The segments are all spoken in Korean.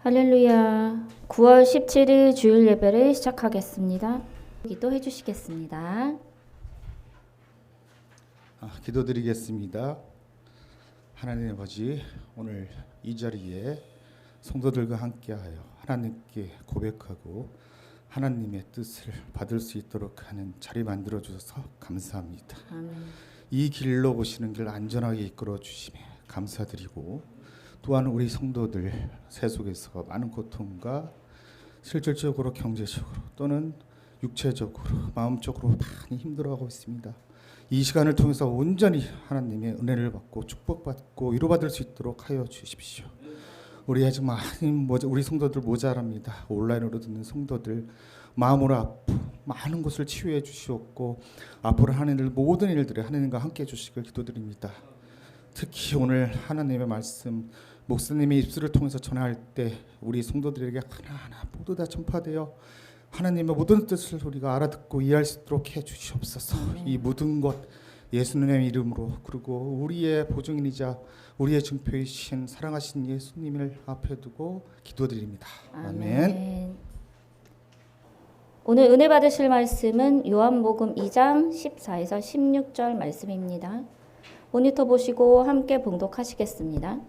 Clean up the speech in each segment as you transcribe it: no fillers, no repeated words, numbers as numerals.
할렐루야. 9월 17일 주일 예배를 시작하겠습니다. 기도해 주시겠습니다. 기도드리겠습니다. 하나님 아버지, 오늘 이 자리에 성도들과 함께하여 하나님께 고백하고 하나님의 뜻을 받을 수 있도록 하는 자리 만들어 주셔서 감사합니다. 아멘. 이 길로 오시는 길 안전하게 이끌어 주심에 감사드리고, 또한 우리 성도들 세속에서 많은 고통과 실질적으로 경제적으로 또는 육체적으로 마음적으로 많이 힘들어하고 있습니다. 이 시간을 통해서 온전히 하나님의 은혜를 받고 축복받고 위로받을 수 있도록 하여 주십시오. 우리 아직 우리 성도들 모자랍니다. 온라인으로 듣는 성도들 마음으로 아프 많은 곳을 치유해 주시옵고, 앞으로 하는 일 모든 일들에 하나님과 함께 해주시길 기도드립니다. 특히 오늘 하나님의 말씀 목사님의 입술을 통해서 전할 때 우리 성도들에게 하나하나 모두 다 전파되어 하나님의 모든 뜻을 우리가 알아듣고 이해할 수 있도록 해주시옵소서. 이 모든 것 예수님의 이름으로, 그리고 우리의 보증인이자 우리의 증표이신 사랑하신 예수님을 앞에 두고 기도드립니다. 아멘. 오늘 은혜 받으실 말씀은 요한복음 2장 14에서 16절 말씀입니다. 모니터 보시고 함께 봉독하시겠습니다.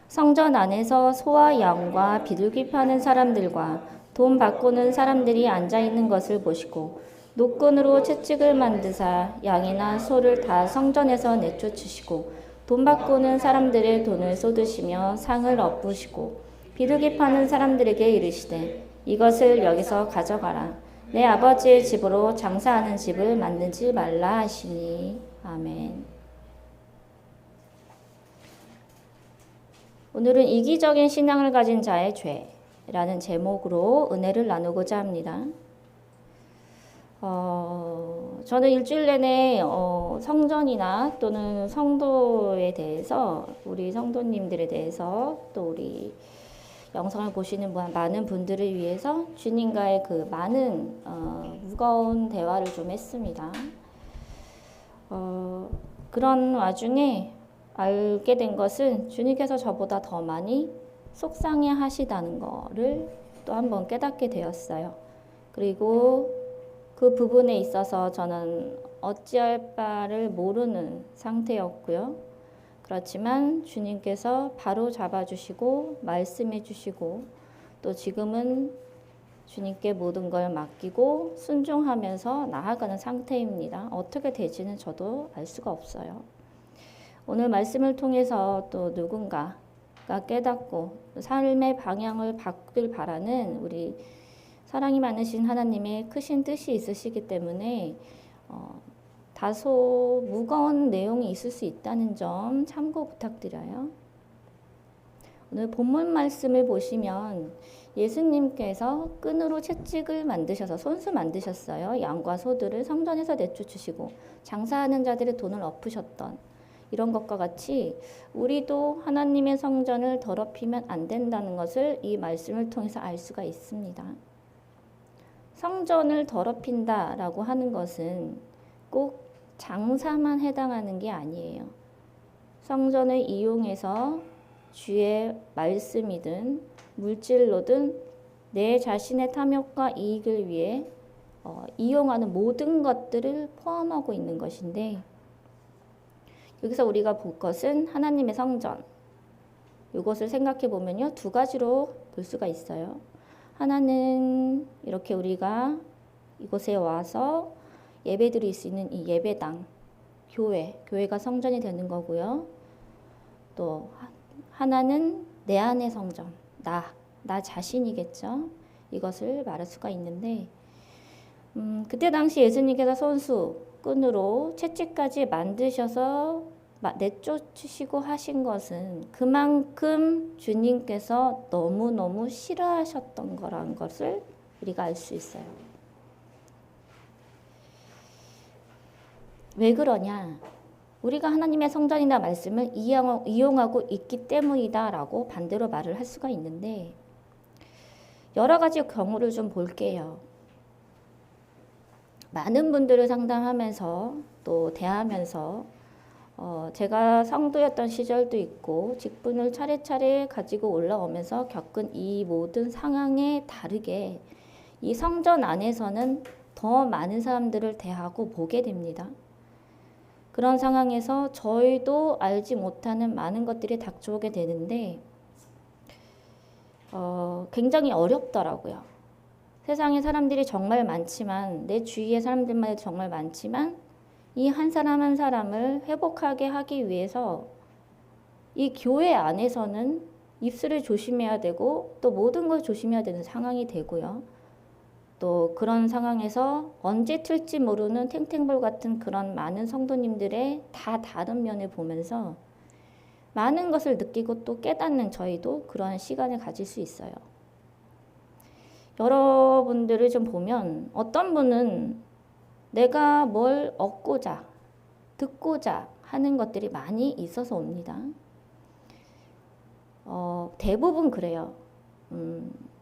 성전 안에서 소와 양과 비둘기 파는 사람들과 돈 바꾸는 사람들이 앉아있는 것을 보시고 노끈으로 채찍을 만드사 양이나 소를 다 성전에서 내쫓으시고 돈 바꾸는 사람들의 돈을 쏟으시며 상을 엎으시고 비둘기 파는 사람들에게 이르시되 이것을 여기서 가져가라. 내 아버지의 집으로 장사하는 집을 만들지 말라 하시니. 아멘. 오늘은 이기적인 신앙을 가진 자의 죄라는 제목으로 은혜를 나누고자 합니다. 저는 일주일 내내 성전이나 또는 성도에 대해서, 우리 성도님들에 대해서, 또 우리 영상을 보시는 많은 분들을 위해서 주님과의 그 많은 무거운 대화를 좀 했습니다. 그런 와중에 알게 된 것은 주님께서 저보다 더 많이 속상해 하시다는 거를 또 한 번 깨닫게 되었어요. 그리고 그 부분에 있어서 저는 어찌할 바를 모르는 상태였고요. 그렇지만 주님께서 바로 잡아주시고 말씀해 주시고, 또 지금은 주님께 모든 걸 맡기고 순종하면서 나아가는 상태입니다. 어떻게 될지는 저도 알 수가 없어요. 오늘 말씀을 통해서 또 누군가가 깨닫고 삶의 방향을 바꾸길 바라는 우리 사랑이 많으신 하나님의 크신 뜻이 있으시기 때문에 다소 무거운 내용이 있을 수 있다는 점 참고 부탁드려요. 오늘 본문 말씀을 보시면 예수님께서 끈으로 채찍을 만드셔서 손수 만드셨어요. 양과 소들을 성전에서 내쫓으시고 장사하는 자들의 돈을 엎으셨던 이런 것과 같이 우리도 하나님의 성전을 더럽히면 안 된다는 것을 이 말씀을 통해서 알 수가 있습니다. 성전을 더럽힌다라고 하는 것은 꼭 장사만 해당하는 게 아니에요. 성전을 이용해서 주의 말씀이든 물질로든 내 자신의 탐욕과 이익을 위해 이용하는 모든 것들을 포함하고 있는 것인데, 여기서 우리가 볼 것은 하나님의 성전. 이것을 생각해 보면요, 두 가지로 볼 수가 있어요. 하나는 이렇게 우리가 이곳에 와서 예배드릴 수 있는 이 예배당, 교회가 성전이 되는 거고요. 또 하나는 내 안의 성전, 나 자신이겠죠. 이것을 말할 수가 있는데, 그때 당시 예수님께서 손수, 끈으로 채찍까지 만드셔서 내쫓으시고 하신 것은 그만큼 주님께서 너무너무 싫어하셨던 거라는 것을 우리가 알 수 있어요. 왜 그러냐? 우리가 하나님의 성전이나 말씀을 이용하고 있기 때문이다라고 반대로 말을 할 수가 있는데, 여러 가지 경우를 좀 볼게요. 많은 분들을 상담하면서 또 대하면서 제가 성도였던 시절도 있고 직분을 차례차례 가지고 올라오면서 겪은 이 모든 상황에 다르게 이 성전 안에서는 더 많은 사람들을 대하고 보게 됩니다. 그런 상황에서 저희도 알지 못하는 많은 것들이 닥쳐오게 되는데 굉장히 어렵더라고요. 세상에 사람들이 정말 많지만 내 주위의 사람들만 해도 정말 많지만 이 한 사람 한 사람을 회복하게 하기 위해서 이 교회 안에서는 입술을 조심해야 되고 또 모든 걸 조심해야 되는 상황이 되고요. 또 그런 상황에서 언제 틀지 모르는 탱탱볼 같은 그런 많은 성도님들의 다 다른 면을 보면서 많은 것을 느끼고 또 깨닫는 저희도 그런 시간을 가질 수 있어요. 여러분들을 좀 보면 어떤 분은 내가 뭘 얻고자, 듣고자 하는 것들이 많이 있어서 옵니다. 대부분 그래요.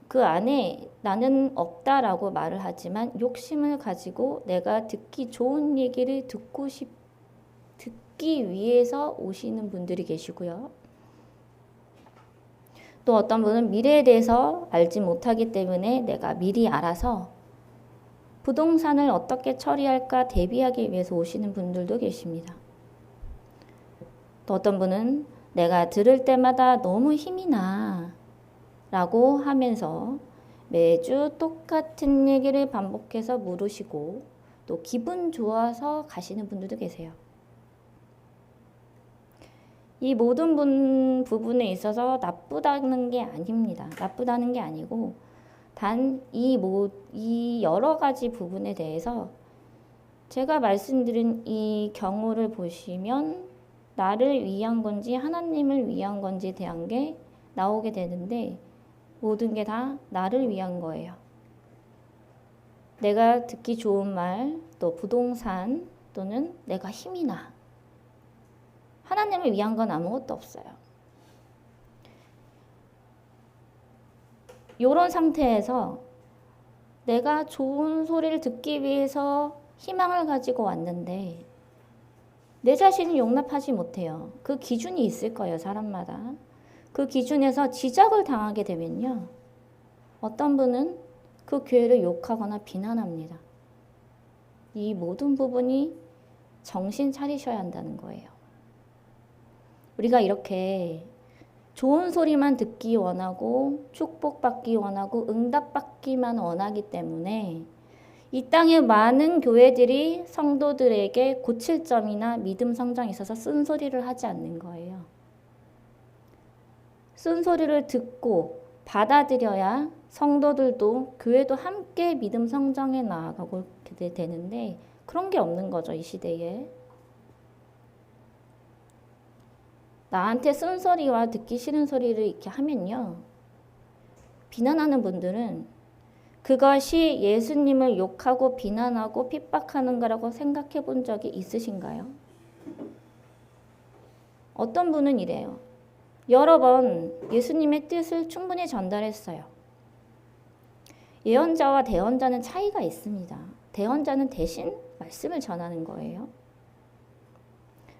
그 안에 나는 없다라고 말을 하지만 욕심을 가지고 내가 듣기 좋은 얘기를 듣기 위해서 오시는 분들이 계시고요. 또 어떤 분은 미래에 대해서 알지 못하기 때문에 내가 미리 알아서 부동산을 어떻게 처리할까 대비하기 위해서 오시는 분들도 계십니다. 또 어떤 분은 내가 들을 때마다 너무 힘이 나 라고 하면서 매주 똑같은 얘기를 반복해서 물으시고 또 기분 좋아서 가시는 분들도 계세요. 이 모든 부분에 있어서 나쁘다는 게 아닙니다. 나쁘다는 게 아니고 단 이 여러 가지 부분에 대해서 제가 말씀드린 이 경우를 보시면 나를 위한 건지 하나님을 위한 건지에 대한 게 나오게 되는데 모든 게 다 나를 위한 거예요. 내가 듣기 좋은 말, 또 부동산 또는 내가 힘이 나. 하나님을 위한 건 아무것도 없어요. 이런 상태에서 내가 좋은 소리를 듣기 위해서 희망을 가지고 왔는데 내 자신을 용납하지 못해요. 그 기준이 있을 거예요, 사람마다. 그 기준에서 지적을 당하게 되면요. 어떤 분은 그 교회를 욕하거나 비난합니다. 이 모든 부분이 정신 차리셔야 한다는 거예요. 우리가 이렇게 좋은 소리만 듣기 원하고 축복받기 원하고 응답받기만 원하기 때문에 이 땅의 많은 교회들이 성도들에게 고칠 점이나 믿음 성장에 있어서 쓴소리를 하지 않는 거예요. 쓴소리를 듣고 받아들여야 성도들도 교회도 함께 믿음 성장에 나아가고 되는데 그런 게 없는 거죠, 이 시대에. 나한테 쓴소리와 듣기 싫은 소리를 이렇게 하면요. 비난하는 분들은 그것이 예수님을 욕하고 비난하고 핍박하는 거라고 생각해 본 적이 있으신가요? 어떤 분은 이래요. 여러 번 예수님의 뜻을 충분히 전달했어요. 예언자와 대언자는 차이가 있습니다. 대언자는 대신 말씀을 전하는 거예요.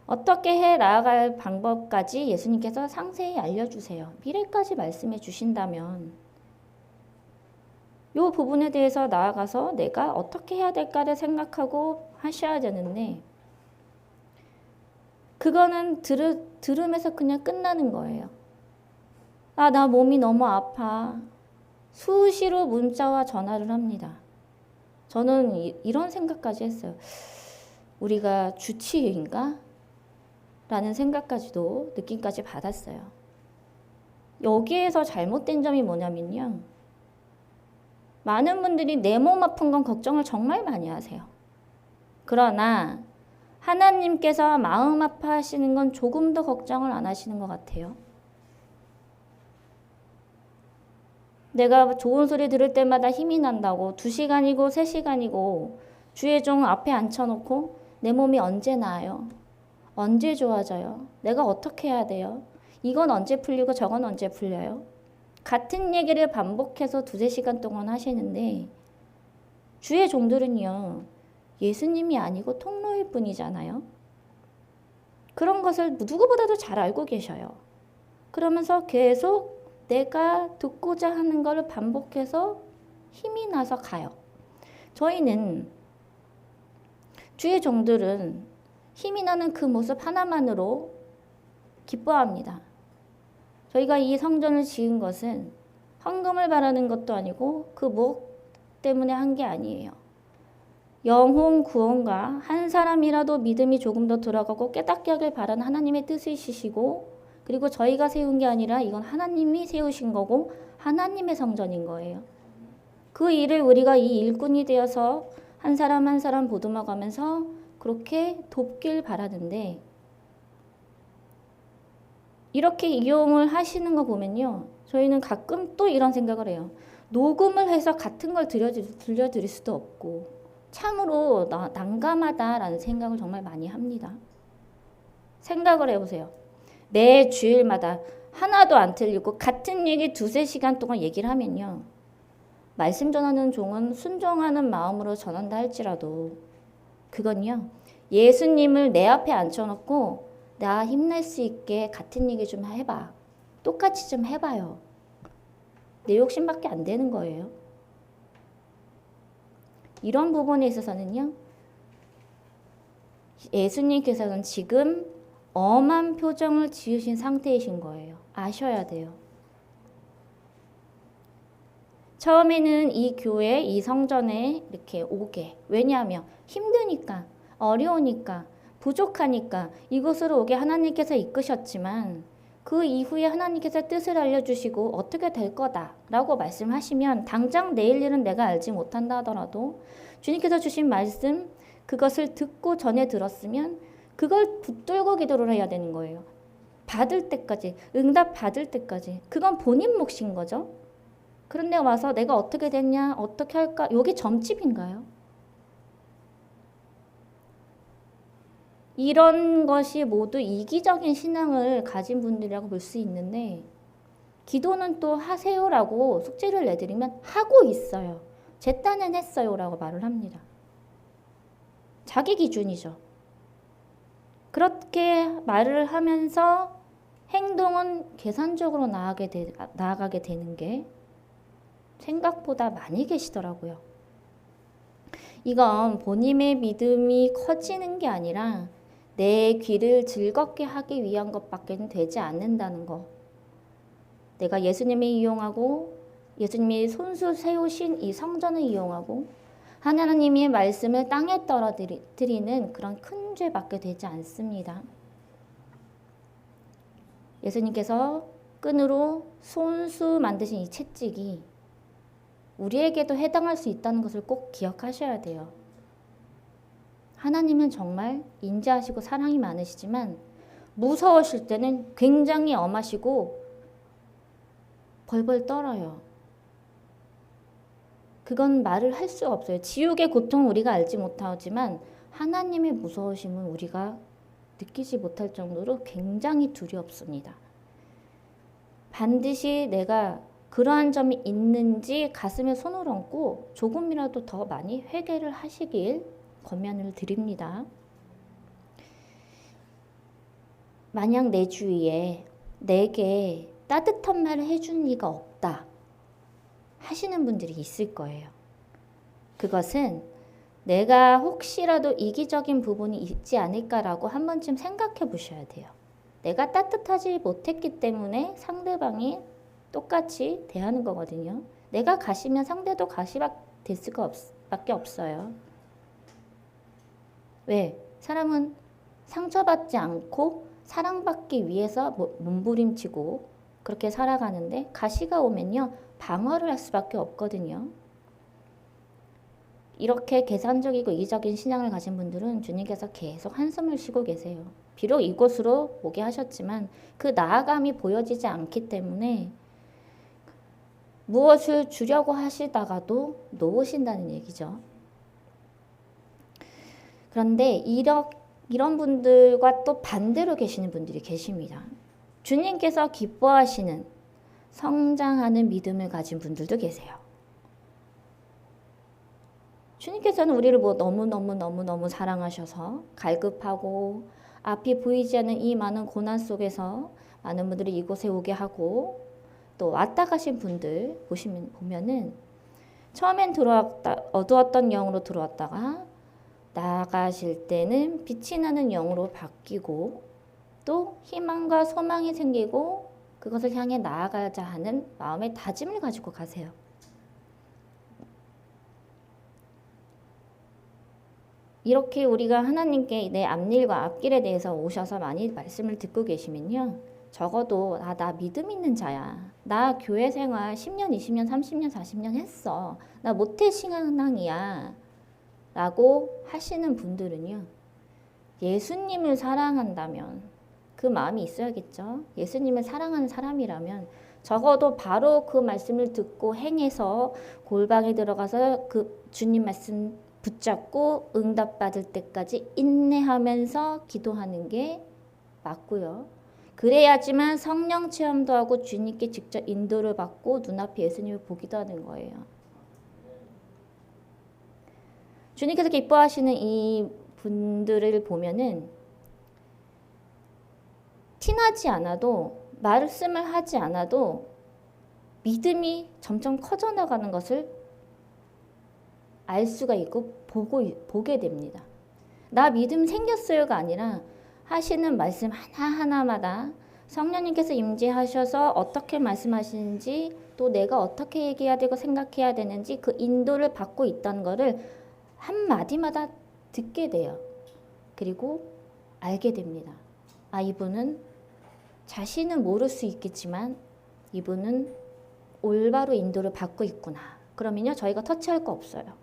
어떻게 해 나아갈 방법까지 예수님께서 상세히 알려주세요. 미래까지 말씀해 주신다면 이 부분에 대해서 나아가서 내가 어떻게 해야 될까를 생각하고 하셔야 되는데 그거는 들으면서 그냥 끝나는 거예요. 아, 나 몸이 너무 아파. 수시로 문자와 전화를 합니다. 저는 이런 생각까지 했어요. 우리가 주치의인가? 라는 생각까지도 느낌까지 받았어요. 여기에서 잘못된 점이 뭐냐면요. 많은 분들이 내 몸 아픈 건 걱정을 정말 많이 하세요. 그러나 하나님께서 마음 아파하시는 건 조금 더 걱정을 안 하시는 것 같아요. 내가 좋은 소리 들을 때마다 힘이 난다고 2시간이고 3시간이고 주의 종 앞에 앉혀놓고 내 몸이 언제 나아요? 언제 좋아져요? 내가 어떻게 해야 돼요? 이건 언제 풀리고 저건 언제 풀려요? 같은 얘기를 반복해서 2-3시간 동안 하시는데 주의 종들은요. 예수님이 아니고 통로일 뿐이잖아요. 그런 것을 누구보다도 잘 알고 계셔요. 그러면서 계속 내가 듣고자 하는 것을 반복해서 힘이 나서 가요. 저희는 주의 종들은 힘이 나는 그 모습 하나만으로 기뻐합니다. 저희가 이 성전을 지은 것은 헌금을 바라는 것도 아니고 그 목 때문에 한 게 아니에요. 영혼 구원과 한 사람이라도 믿음이 조금 더 들어가고 깨닫게 하길 바라는 하나님의 뜻이시고, 그리고 저희가 세운 게 아니라 이건 하나님이 세우신 거고 하나님의 성전인 거예요. 그 일을 우리가 이 일꾼이 되어서 한 사람 한 사람 보듬어 가면서 그렇게 돕길 바라는데, 이렇게 이용을 하시는 거 보면요, 저희는 가끔 또 이런 생각을 해요. 녹음을 해서 같은 걸 들려드릴 수도 없고 참으로 난감하다라는 생각을 정말 많이 합니다. 생각을 해보세요. 매 주일마다 하나도 안 틀리고 같은 얘기 2-3시간 동안 얘기를 하면요, 말씀 전하는 종은 순종하는 마음으로 전한다 할지라도 그건요, 예수님을 내 앞에 앉혀놓고 나 힘낼 수 있게 같은 얘기 좀 해봐, 똑같이 좀 해봐요, 내 욕심밖에 안 되는 거예요. 이런 부분에 있어서는요, 예수님께서는 지금 엄한 표정을 지으신 상태이신 거예요. 아셔야 돼요. 처음에는 이 교회, 이 성전에 이렇게 오게, 왜냐하면 힘드니까, 어려우니까, 부족하니까 이곳으로 오게 하나님께서 이끄셨지만, 그 이후에 하나님께서 뜻을 알려주시고 어떻게 될 거다라고 말씀하시면 당장 내일 일은 내가 알지 못한다 하더라도 주님께서 주신 말씀, 그것을 듣고 전에 들었으면 그걸 붙들고 기도를 해야 되는 거예요. 받을 때까지, 응답 받을 때까지. 그건 본인 몫인 거죠. 그런데 와서 내가 어떻게 됐냐, 어떻게 할까, 이게 점집인가요? 이런 것이 모두 이기적인 신앙을 가진 분들이라고 볼 수 있는데, 기도는 또 하세요라고 숙제를 내드리면 하고 있어요. 제 딴엔 했어요라고 말을 합니다. 자기 기준이죠. 그렇게 말을 하면서 행동은 계산적으로 나아가게 되는 게 생각보다 많이 계시더라고요. 이건 본인의 믿음이 커지는 게 아니라 내 귀를 즐겁게 하기 위한 것밖에 되지 않는다는 거. 내가 예수님을 이용하고 예수님이 손수 세우신 이 성전을 이용하고 하나님의 말씀을 땅에 떨어뜨리는 그런 큰 죄밖에 되지 않습니다. 예수님께서 끈으로 손수 만드신 이 채찍이 우리에게도 해당할 수 있다는 것을 꼭 기억하셔야 돼요. 하나님은 정말 인자하시고 사랑이 많으시지만 무서우실 때는 굉장히 엄하시고 벌벌 떨어요. 그건 말을 할 수가 없어요. 지옥의 고통은 우리가 알지 못하지만 하나님의 무서우심은 우리가 느끼지 못할 정도로 굉장히 두렵습니다. 반드시 내가 그러한 점이 있는지 가슴에 손을 얹고 조금이라도 더 많이 회개를 하시길 권면을 드립니다. 만약 내 주위에 내게 따뜻한 말을 해준 이가 없다 하시는 분들이 있을 거예요. 그것은 내가 혹시라도 이기적인 부분이 있지 않을까라고 한 번쯤 생각해 보셔야 돼요. 내가 따뜻하지 못했기 때문에 상대방이 똑같이 대하는 거거든요. 내가 가시면 상대도 가시될 수밖에 없어요. 왜? 사람은 상처받지 않고 사랑받기 위해서 몸부림치고 그렇게 살아가는데 가시가 오면요, 방어를 할 수밖에 없거든요. 이렇게 계산적이고 이기적인 신앙을 가진 분들은 주님께서 계속 한숨을 쉬고 계세요. 비록 이곳으로 오게 하셨지만 그 나아감이 보여지지 않기 때문에 무엇을 주려고 하시다가도 놓으신다는 얘기죠. 그런데 이런 분들과 또 반대로 계시는 분들이 계십니다. 주님께서 기뻐하시는 성장하는 믿음을 가진 분들도 계세요. 주님께서는 우리를 너무 사랑하셔서 갈급하고 앞이 보이지 않는 이 많은 고난 속에서 많은 분들이 이곳에 오게 하고 또 왔다 가신 분들 보면은 처음엔 들어왔다 어두웠던 영으로 들어왔다가 나가실 때는 빛이 나는 영으로 바뀌고 또 희망과 소망이 생기고 그것을 향해 나아가자 하는 마음의 다짐을 가지고 가세요. 이렇게 우리가 하나님께 내 앞일과 앞길에 대해서 오셔서 많이 말씀을 듣고 계시면요. 적어도 나 믿음 있는 자야. 나 교회 생활 10년, 20년, 30년, 40년 했어. 나 모태 신앙이야. 라고 하시는 분들은요. 예수님을 사랑한다면 그 마음이 있어야겠죠. 예수님을 사랑하는 사람이라면 적어도 바로 그 말씀을 듣고 행해서 골방에 들어가서 그 주님 말씀 붙잡고 응답받을 때까지 인내하면서 기도하는 게 맞고요. 그래야지만 성령 체험도 하고 주님께 직접 인도를 받고 눈앞에 예수님을 보기도 하는 거예요. 주님께서 기뻐하시는 이 분들을 보면은 티나지 않아도 말씀을 하지 않아도 믿음이 점점 커져 나가는 것을 알 수가 있고 보게 됩니다. 나 믿음 생겼어요가 아니라 하시는 말씀 하나하나마다 성령님께서 임재하셔서 어떻게 말씀하시는지 또 내가 어떻게 얘기해야 되고 생각해야 되는지 그 인도를 받고 있다는 것을 한마디마다 듣게 돼요. 그리고 알게 됩니다. 아, 이분은 자신은 모를 수 있겠지만 이분은 올바로 인도를 받고 있구나. 그러면요 저희가 터치할 거 없어요.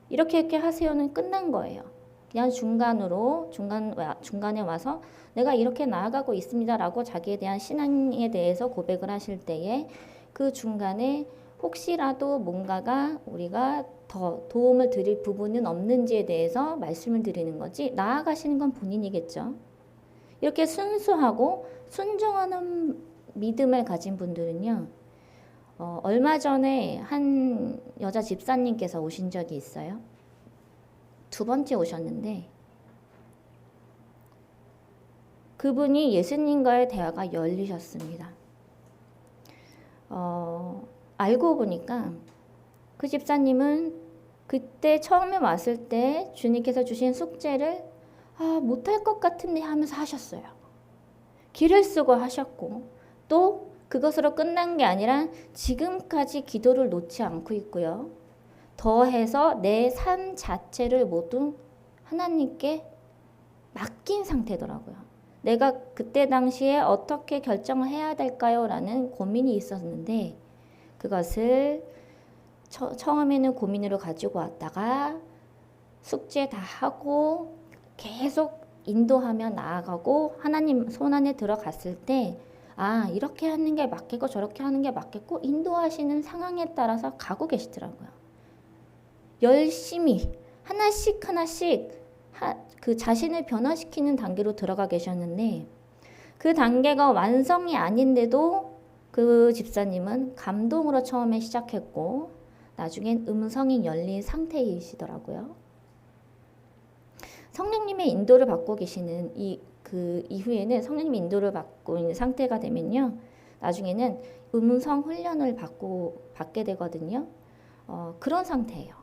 이렇게 하세요는 끝난 거예요. 그냥 중간에 와서 내가 이렇게 나아가고 있습니다라고 자기에 대한 신앙에 대해서 고백을 하실 때에 그 중간에 혹시라도 뭔가가 우리가 더 도움을 드릴 부분은 없는지에 대해서 말씀을 드리는 거지 나아가시는 건 본인이겠죠. 이렇게 순수하고 순종하는 믿음을 가진 분들은요. 얼마 전에 한 여자 집사님께서 오신 적이 있어요. 두 번째 오셨는데 그분이 예수님과의 대화가 열리셨습니다. 알고 보니까 그 집사님은 그때 처음에 왔을 때 주님께서 주신 숙제를 못할 것 같은데 하면서 하셨어요. 길을 쓰고 하셨고 또 그것으로 끝난 게 아니라 지금까지 기도를 놓지 않고 있고요. 더해서 내 삶 자체를 모두 하나님께 맡긴 상태더라고요. 내가 그때 당시에 어떻게 결정을 해야 될까요? 라는 고민이 있었는데 그것을 처음에는 고민으로 가지고 왔다가 숙제 다 하고 계속 인도하며 나아가고 하나님 손 안에 들어갔을 때 이렇게 하는 게 맞겠고 저렇게 하는 게 맞겠고 인도하시는 상황에 따라서 가고 계시더라고요. 열심히 하나씩 그 자신을 변화시키는 단계로 들어가 계셨는데 그 단계가 완성이 아닌데도 그 집사님은 감동으로 처음에 시작했고 나중엔 음성이 열린 상태이시더라고요. 성령님의 인도를 받고 계시는 그 이후에는 성령님의 인도를 받고 있는 상태가 되면요. 나중에는 음성 훈련을 받게 되거든요. 그런 상태예요.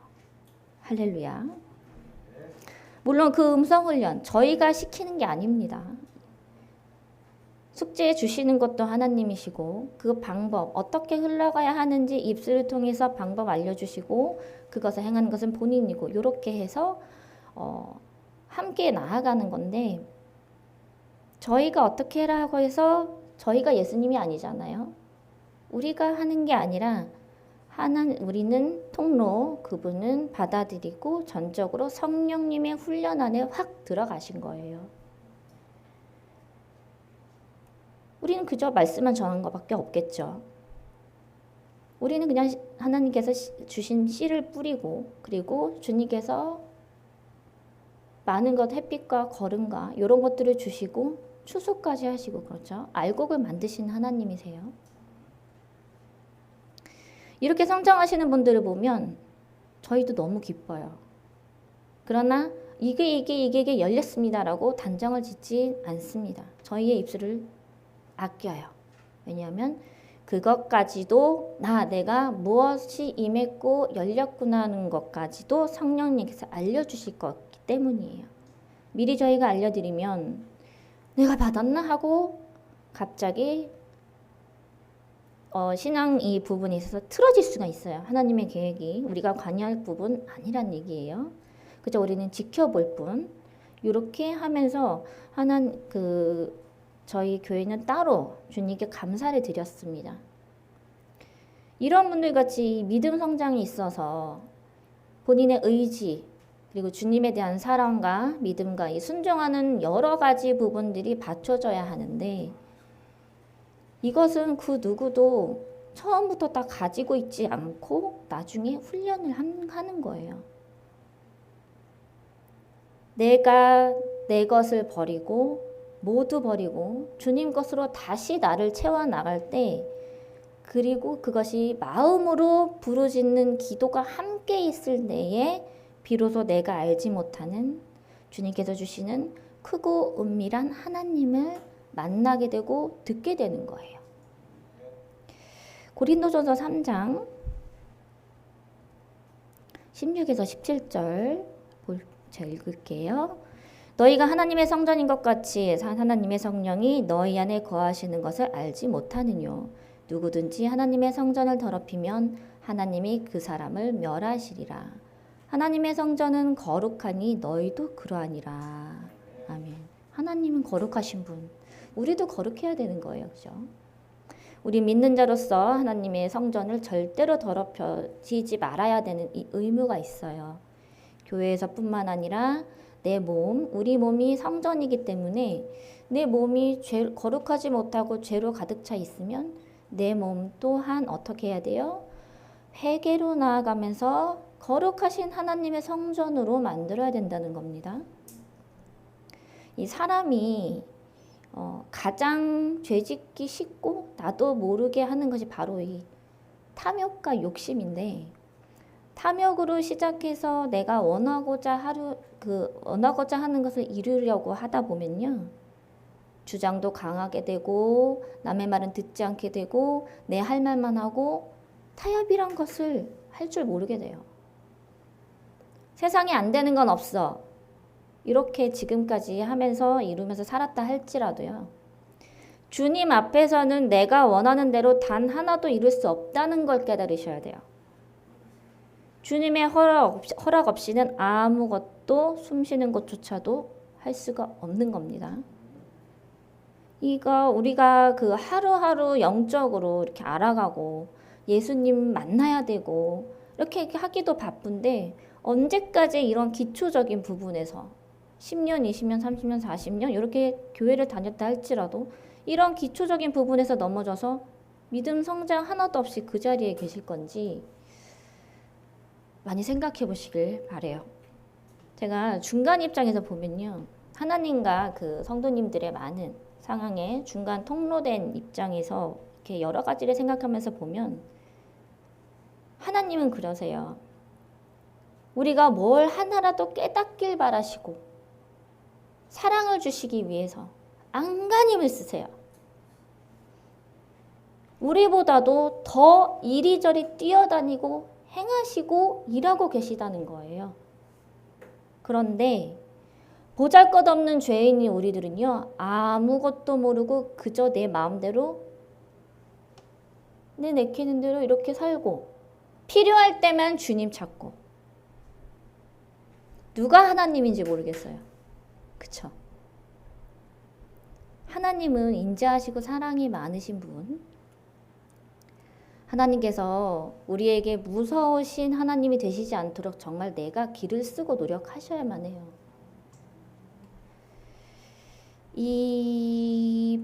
할렐루야. 물론 그 음성 훈련 저희가 시키는 게 아닙니다. 숙제 주시는 것도 하나님이시고 그 방법 어떻게 흘러가야 하는지 입술을 통해서 방법 알려주시고 그것을 행하는 것은 본인이고 이렇게 해서 함께 나아가는 건데 저희가 어떻게 해라고 해서 저희가 예수님이 아니잖아요. 우리가 하는 게 아니라 우리는 통로, 그분은 받아들이고 전적으로 성령님의 훈련 안에 확 들어가신 거예요. 우리는 그저 말씀만 전하는 것밖에 없겠죠. 우리는 그냥 하나님께서 주신 씨를 뿌리고 그리고 주님께서 많은 것 햇빛과 거름과 이런 것들을 주시고 추수까지 하시고 그렇죠. 알곡을 만드시는 하나님이세요. 이렇게 성장하시는 분들을 보면 저희도 너무 기뻐요. 그러나 이게 열렸습니다라고 단정을 짓지 않습니다. 저희의 입술을 아껴요. 왜냐하면 그것까지도 내가 무엇이 임했고 열렸구나 하는 것까지도 성령님께서 알려주실 거기 때문이에요. 미리 저희가 알려드리면 내가 받았나 하고 갑자기 신앙 이 부분에 있어서 틀어질 수가 있어요. 하나님의 계획이 우리가 관여할 부분 아니란 얘기예요. 그저 우리는 지켜볼 뿐. 이렇게 하면서 저희 교회는 따로 주님께 감사를 드렸습니다. 이런 분들 같이 믿음 성장이 있어서 본인의 의지 그리고 주님에 대한 사랑과 믿음과 이 순종하는 여러 가지 부분들이 받쳐져야 하는데 이것은 그 누구도 처음부터 다 가지고 있지 않고 나중에 훈련을 하는 거예요. 내가 내 것을 모두 버리고 주님 것으로 다시 나를 채워나갈 때 그리고 그것이 마음으로 부르짖는 기도가 함께 있을 때에 비로소 내가 알지 못하는 주님께서 주시는 크고 은밀한 하나님을 만나게 되고 듣게 되는 거예요. 고린도전서 3장 16에서 17절 제가 읽을게요. 너희가 하나님의 성전인 것 같이 하나님의 성령이 너희 안에 거하시는 것을 알지 못하느뇨. 누구든지 하나님의 성전을 더럽히면 하나님이 그 사람을 멸하시리라. 하나님의 성전은 거룩하니 너희도 그러하니라. 아멘. 하나님은 거룩하신 분. 우리도 거룩해야 되는 거예요. 그죠? 우리 믿는 자로서 하나님의 성전을 절대로 더럽혀지지 말아야 되는 이 의무가 있어요. 교회에서뿐만 아니라 우리 몸이 성전이기 때문에 내 몸이 거룩하지 못하고 죄로 가득 차 있으면 내 몸 또한 어떻게 해야 돼요? 회개로 나아가면서 거룩하신 하나님의 성전으로 만들어야 된다는 겁니다. 이 사람이 가장 죄짓기 쉽고 나도 모르게 하는 것이 바로 이 탐욕과 욕심인데 탐욕으로 시작해서 내가 원하고자 하는 것을 이루려고 하다 보면요. 주장도 강하게 되고 남의 말은 듣지 않게 되고 내 할 말만 하고 타협이란 것을 할 줄 모르게 돼요. 세상에 안 되는 건 없어. 이렇게 지금까지 하면서 이루면서 살았다 할지라도요. 주님 앞에서는 내가 원하는 대로 단 하나도 이룰 수 없다는 걸 깨달으셔야 돼요. 주님의 허락 없이는 아무것도 숨쉬는 것조차도 할 수가 없는 겁니다. 이거 우리가 그 하루하루 영적으로 이렇게 알아가고 예수님 만나야 되고 이렇게 하기도 바쁜데 언제까지 이런 기초적인 부분에서 10년, 20년, 30년, 40년 이렇게 교회를 다녔다 할지라도 이런 기초적인 부분에서 넘어져서 믿음 성장 하나도 없이 그 자리에 계실 건지 많이 생각해 보시길 바래요. 제가 중간 입장에서 보면요. 하나님과 그 성도님들의 많은 상황에 중간 통로된 입장에서 이렇게 여러 가지를 생각하면서 보면 하나님은 그러세요. 우리가 뭘 하나라도 깨닫길 바라시고 사랑을 주시기 위해서 안간힘을 쓰세요. 우리보다도 더 이리저리 뛰어다니고 행하시고 일하고 계시다는 거예요. 그런데 보잘것없는 죄인이 우리들은요. 아무것도 모르고 그저 내 마음대로 내키는 대로 이렇게 살고 필요할 때만 주님 찾고 누가 하나님인지 모르겠어요. 그쵸? 하나님은 인자하시고 사랑이 많으신 분, 하나님께서 우리에게 무서우신 하나님이 되시지 않도록 정말 내가 길을 쓰고 노력하셔야만 해요. 이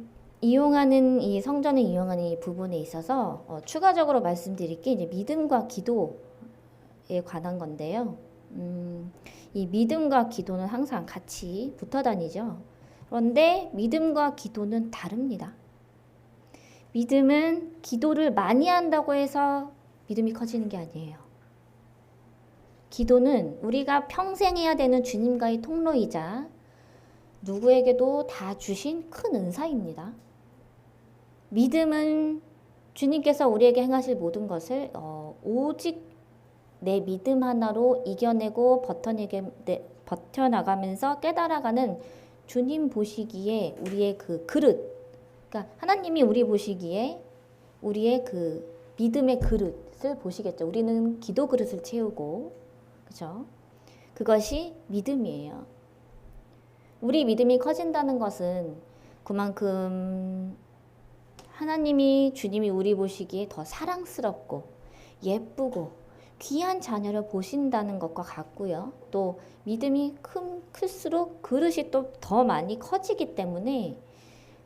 성전을 이용하는 이 부분에 있어서 추가적으로 말씀드릴 게 이제 믿음과 기도에 관한 건데요. 이 믿음과 기도는 항상 같이 붙어 다니죠. 그런데 믿음과 기도는 다릅니다. 믿음은 기도를 많이 한다고 해서 믿음이 커지는 게 아니에요. 기도는 우리가 평생 해야 되는 주님과의 통로이자 누구에게도 다 주신 큰 은사입니다. 믿음은 주님께서 우리에게 행하실 모든 것을 오직 내 믿음 하나로 이겨내고 버텨나가면서 깨달아가는 주님 보시기에 우리의 그 그릇, 그러니까 하나님이 우리 보시기에 우리의 그 믿음의 그릇을 보시겠죠. 우리는 기도 그릇을 채우고, 그죠? 그것이 믿음이에요. 우리 믿음이 커진다는 것은 그만큼 하나님이 주님이 우리 보시기에 더 사랑스럽고 예쁘고 귀한 자녀를 보신다는 것과 같고요. 또 믿음이 클수록 그릇이 또 더 많이 커지기 때문에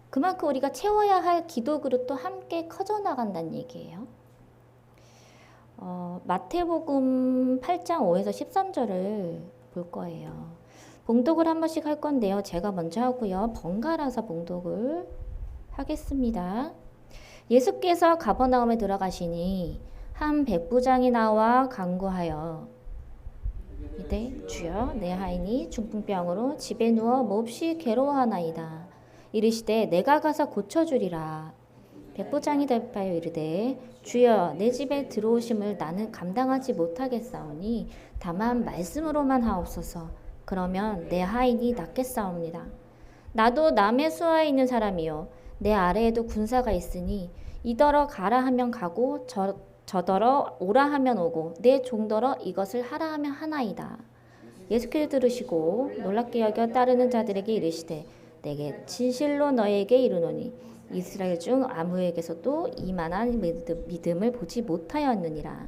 그만큼 우리가 채워야 할 기도 그릇도 함께 커져 나간다는 얘기예요. 마태복음 8장 5에서 13절을 볼 거예요. 봉독을 한 번씩 할 건데요. 제가 먼저 하고요. 번갈아서 봉독을 하겠습니다. 예수께서 가버나움에 들어가시니 한 백부장이 나와 간구하여 이르되 주여 내 하인이 중풍병으로 집에 누워 몹시 괴로워하나이다. 이르시되 내가 가서 고쳐주리라. 백부장이 대답하여 이르되 주여 내 집에 들어오심을 나는 감당하지 못하겠사오니 다만 말씀으로만 하옵소서. 그러면 내 하인이 낫겠사옵니다. 나도 남의 수하에 있는 사람이요 내 아래에도 군사가 있으니 이더러 가라 하면 가고 저더러 오라 하면 오고 내 종더러 이것을 하라 하면 하나이다. 예수께서 들으시고 놀랍게 여겨 따르는 자들에게 이르시되 내게 진실로 너에게 이르노니 이스라엘 중 아무에게서도 이만한 믿음을 보지 못하였느니라.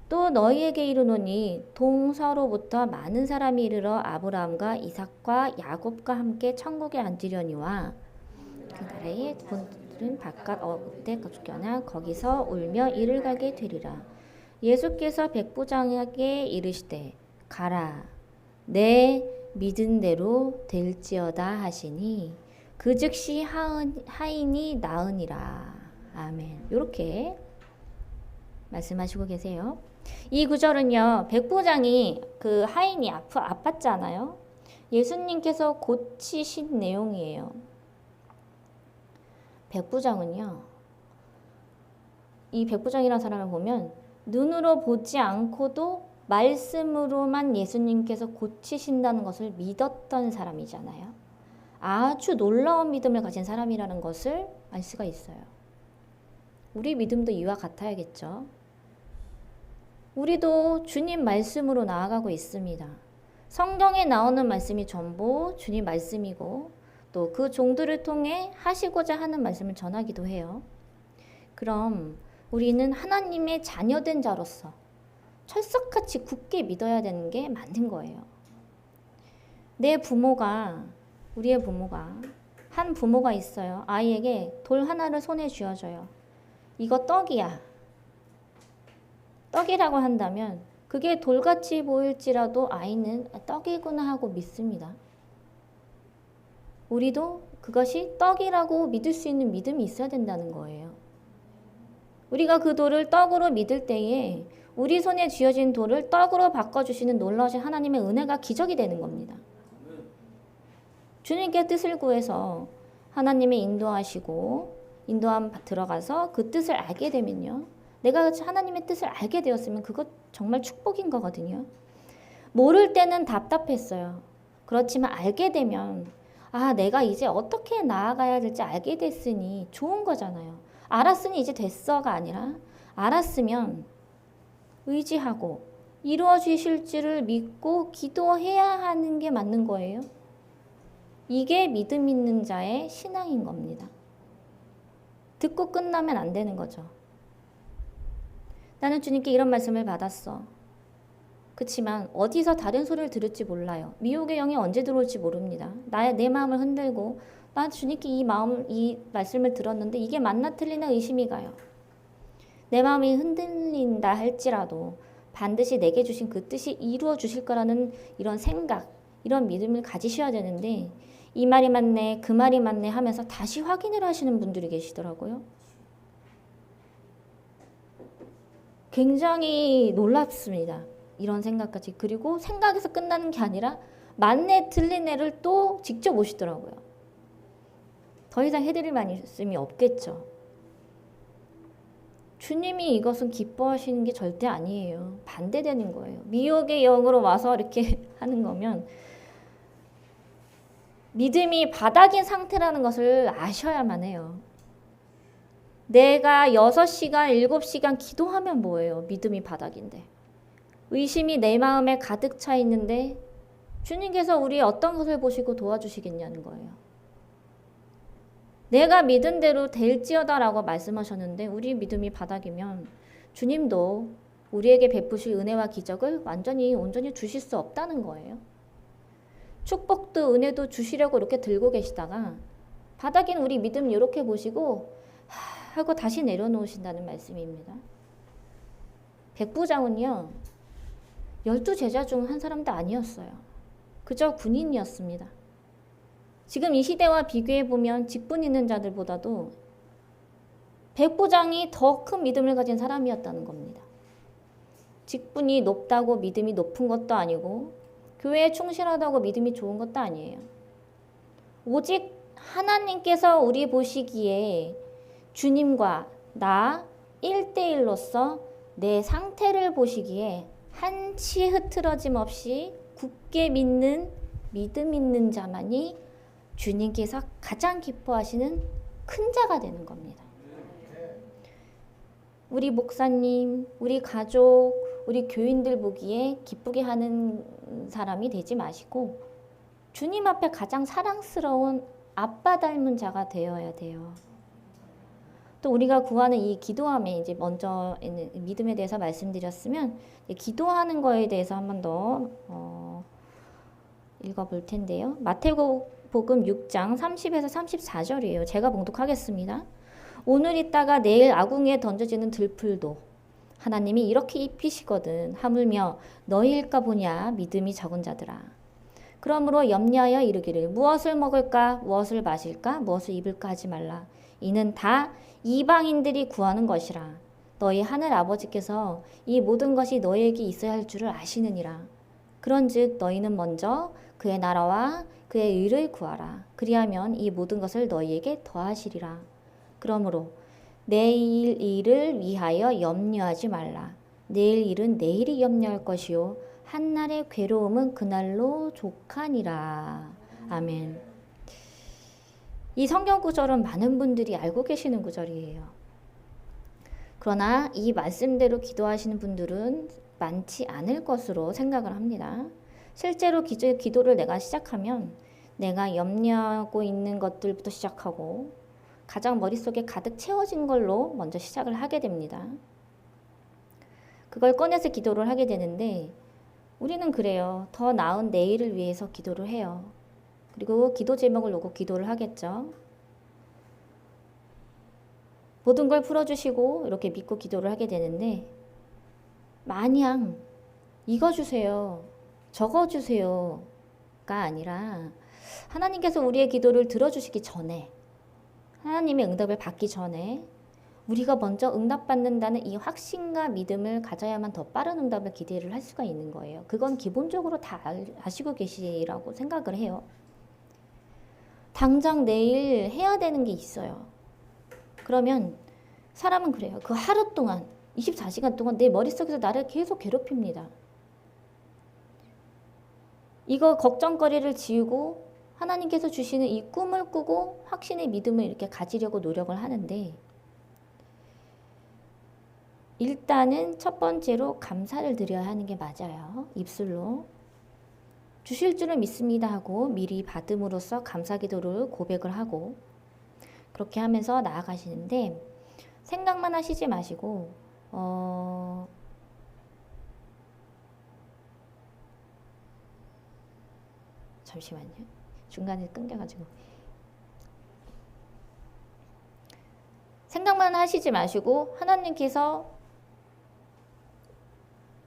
또 너희에게 이르노니 동서로부터 많은 사람이 이르러 아브라함과 이삭과 야곱과 함께 천국에 앉으려니와 그 나라의 본들은 바깥 어때 쫓겨나 거기서 울며 이를 가게 되리라. 예수께서 백부장에게 이르시되 가라 내 믿은 대로 될지어다 하시니 그 즉시 하인이 나으니라. 아멘. 이렇게 말씀하시고 계세요. 이 구절은요, 백부장이 그 하인이 아팠잖아요. 예수님께서 고치신 내용이에요. 백부장은요, 이 백부장이라는 사람을 보면 눈으로 보지 않고도 말씀으로만 예수님께서 고치신다는 것을 믿었던 사람이잖아요. 아주 놀라운 믿음을 가진 사람이라는 것을 알 수가 있어요. 우리 믿음도 이와 같아야겠죠. 우리도 주님 말씀으로 나아가고 있습니다. 성경에 나오는 말씀이 전부 주님 말씀이고 또 그 종들을 통해 하시고자 하는 말씀을 전하기도 해요. 그럼 우리는 하나님의 자녀된 자로서 철석같이 굳게 믿어야 되는 게 맞는 거예요. 우리의 부모가 한 부모가 있어요. 아이에게 돌 하나를 손에 쥐어줘요. 이거 떡이야. 떡이라고 한다면 그게 돌같이 보일지라도 아이는 떡이구나 하고 믿습니다. 우리도 그것이 떡이라고 믿을 수 있는 믿음이 있어야 된다는 거예요. 우리가 그 돌을 떡으로 믿을 때에 우리 손에 쥐어진 돌을 떡으로 바꿔주시는 놀라우신 하나님의 은혜가 기적이 되는 겁니다. 주님께 뜻을 구해서 하나님의 인도함 들어가서 그 뜻을 알게 되면요. 내가 하나님의 뜻을 알게 되었으면 그것 정말 축복인 거거든요. 모를 때는 답답했어요. 그렇지만 알게 되면 내가 이제 어떻게 나아가야 될지 알게 됐으니 좋은 거잖아요. 알았으니 이제 됐어가 아니라 알았으면 의지하고 이루어 주실지를 믿고 기도해야 하는 게 맞는 거예요. 이게 믿음 있는 자의 신앙인 겁니다. 듣고 끝나면 안 되는 거죠. 나는 주님께 이런 말씀을 받았어. 그렇지만 어디서 다른 소리를 들을지 몰라요. 미혹의 영이 언제 들어올지 모릅니다. 내 마음을 흔들고 나 주님께 이 말씀을 들었는데 이게 맞나 틀리나 의심이 가요. 내 마음이 흔들린다 할지라도 반드시 내게 주신 그 뜻이 이루어 주실 거라는 이런 생각, 이런 믿음을 가지셔야 되는데 이 말이 맞네, 그 말이 맞네 하면서 다시 확인을 하시는 분들이 계시더라고요. 굉장히 놀랍습니다. 이런 생각까지. 그리고 생각에서 끝나는 게 아니라 맞네 틀리네를 또 직접 오시더라고요. 더 이상 해드릴 말씀이 없겠죠. 주님이 이것은 기뻐하시는 게 절대 아니에요. 반대되는 거예요. 미혹의 영으로 와서 이렇게 하는 거면 믿음이 바닥인 상태라는 것을 아셔야만 해요. 내가 6시간, 7시간 기도하면 뭐예요? 믿음이 바닥인데. 의심이 내 마음에 가득 차 있는데 주님께서 우리 어떤 것을 보시고 도와주시겠냐는 거예요. 내가 믿은 대로 될지어다라고 말씀하셨는데 우리 믿음이 바닥이면 주님도 우리에게 베푸실 은혜와 기적을 완전히 온전히 주실 수 없다는 거예요. 축복도 은혜도 주시려고 이렇게 들고 계시다가 바닥인 우리 믿음 이렇게 보시고 하고 다시 내려놓으신다는 말씀입니다. 백부장은요 12제자 중 한 사람도 아니었어요. 그저 군인이었습니다. 지금 이 시대와 비교해보면 직분 있는 자들보다도 백부장이 더 큰 믿음을 가진 사람이었다는 겁니다. 직분이 높다고 믿음이 높은 것도 아니고 교회에 충실하다고 믿음이 좋은 것도 아니에요. 오직 하나님께서 우리 보시기에 주님과 나 1대1로서 내 상태를 보시기에 한치 흐트러짐 없이 굳게 믿는 믿음 있는 자만이 주님께서 가장 기뻐하시는 큰 자가 되는 겁니다. 우리 목사님, 우리 가족, 우리 교인들 보기에 기쁘게 하는 사람이 되지 마시고 주님 앞에 가장 사랑스러운 아빠 닮은 자가 되어야 돼요. 또 우리가 구하는 이 기도함에 이제 먼저 믿음에 대해서 말씀드렸으면 기도하는 거에 대해서 한 번 더 읽어볼 텐데요. 마태복음 6장 30에서 34절이에요. 제가 봉독하겠습니다. 오늘 있다가 내일 아궁이에 던져지는 들풀도 하나님이 이렇게 입히시거든 하물며 너희일까 보냐 믿음이 적은 자들아. 그러므로 염려하여 이르기를 무엇을 먹을까 무엇을 마실까 무엇을 입을까 하지 말라. 이는 다 이방인들이 구하는 것이라. 너희 하늘 아버지께서 이 모든 것이 너희에게 있어야 할 줄을 아시느니라. 그런즉 너희는 먼저 그의 나라와 그의 의를 구하라. 그리하면 이 모든 것을 너희에게 더하시리라. 그러므로 내일 일을 위하여 염려하지 말라. 내일 일은 내일이 염려할 것이요 한날의 괴로움은 그날로 족하니라. 아멘. 이 성경 구절은 많은 분들이 알고 계시는 구절이에요. 그러나 이 말씀대로 기도하시는 분들은 많지 않을 것으로 생각을 합니다. 실제로 기도를 내가 시작하면 내가 염려하고 있는 것들부터 시작하고 가장 머릿속에 가득 채워진 걸로 먼저 시작을 하게 됩니다. 그걸 꺼내서 기도를 하게 되는데 우리는 그래요. 더 나은 내일을 위해서 기도를 해요. 그리고 기도 제목을 놓고 기도를 하겠죠. 모든 걸 풀어주시고 이렇게 믿고 기도를 하게 되는데 마냥 이거 주세요, 저거 주세요가 아니라 하나님께서 우리의 기도를 들어주시기 전에 하나님의 응답을 받기 전에 우리가 먼저 응답받는다는 이 확신과 믿음을 가져야만 더 빠른 응답을 기대를 할 수가 있는 거예요. 그건 기본적으로 다 아시고 계시라고 생각을 해요. 당장 내일 해야 되는 게 있어요. 그러면 사람은 그래요. 그 하루 동안 24시간 동안 내 머릿속에서 나를 계속 괴롭힙니다. 이거 걱정거리를 지우고 하나님께서 주시는 이 꿈을 꾸고 확신의 믿음을 이렇게 가지려고 노력을 하는데 일단은 첫 번째로 감사를 드려야 하는 게 맞아요. 입술로. 주실 줄을 믿습니다 하고 미리 받음으로써 감사기도를 고백을 하고 그렇게 하면서 나아가시는데 생각만 하시지 마시고 잠시만요. 중간에 끊겨가지고 생각만 하시지 마시고 하나님께서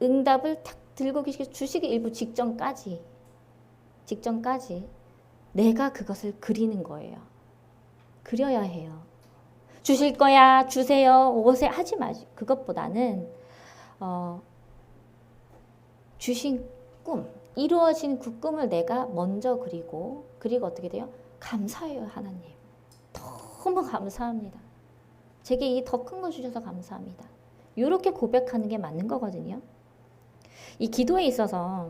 응답을 탁 들고 주시기 일부 직전까지 내가 그것을 그리는 거예요. 그려야 해요. 주실 거야, 주세요, 오세요 하지 마시고 그것보다는 주신 꿈, 이루어진 그 꿈을 내가 먼저 그리고 어떻게 돼요? 감사해요, 하나님. 너무 감사합니다. 제게 이 더 큰 거 주셔서 감사합니다. 이렇게 고백하는 게 맞는 거거든요. 이 기도에 있어서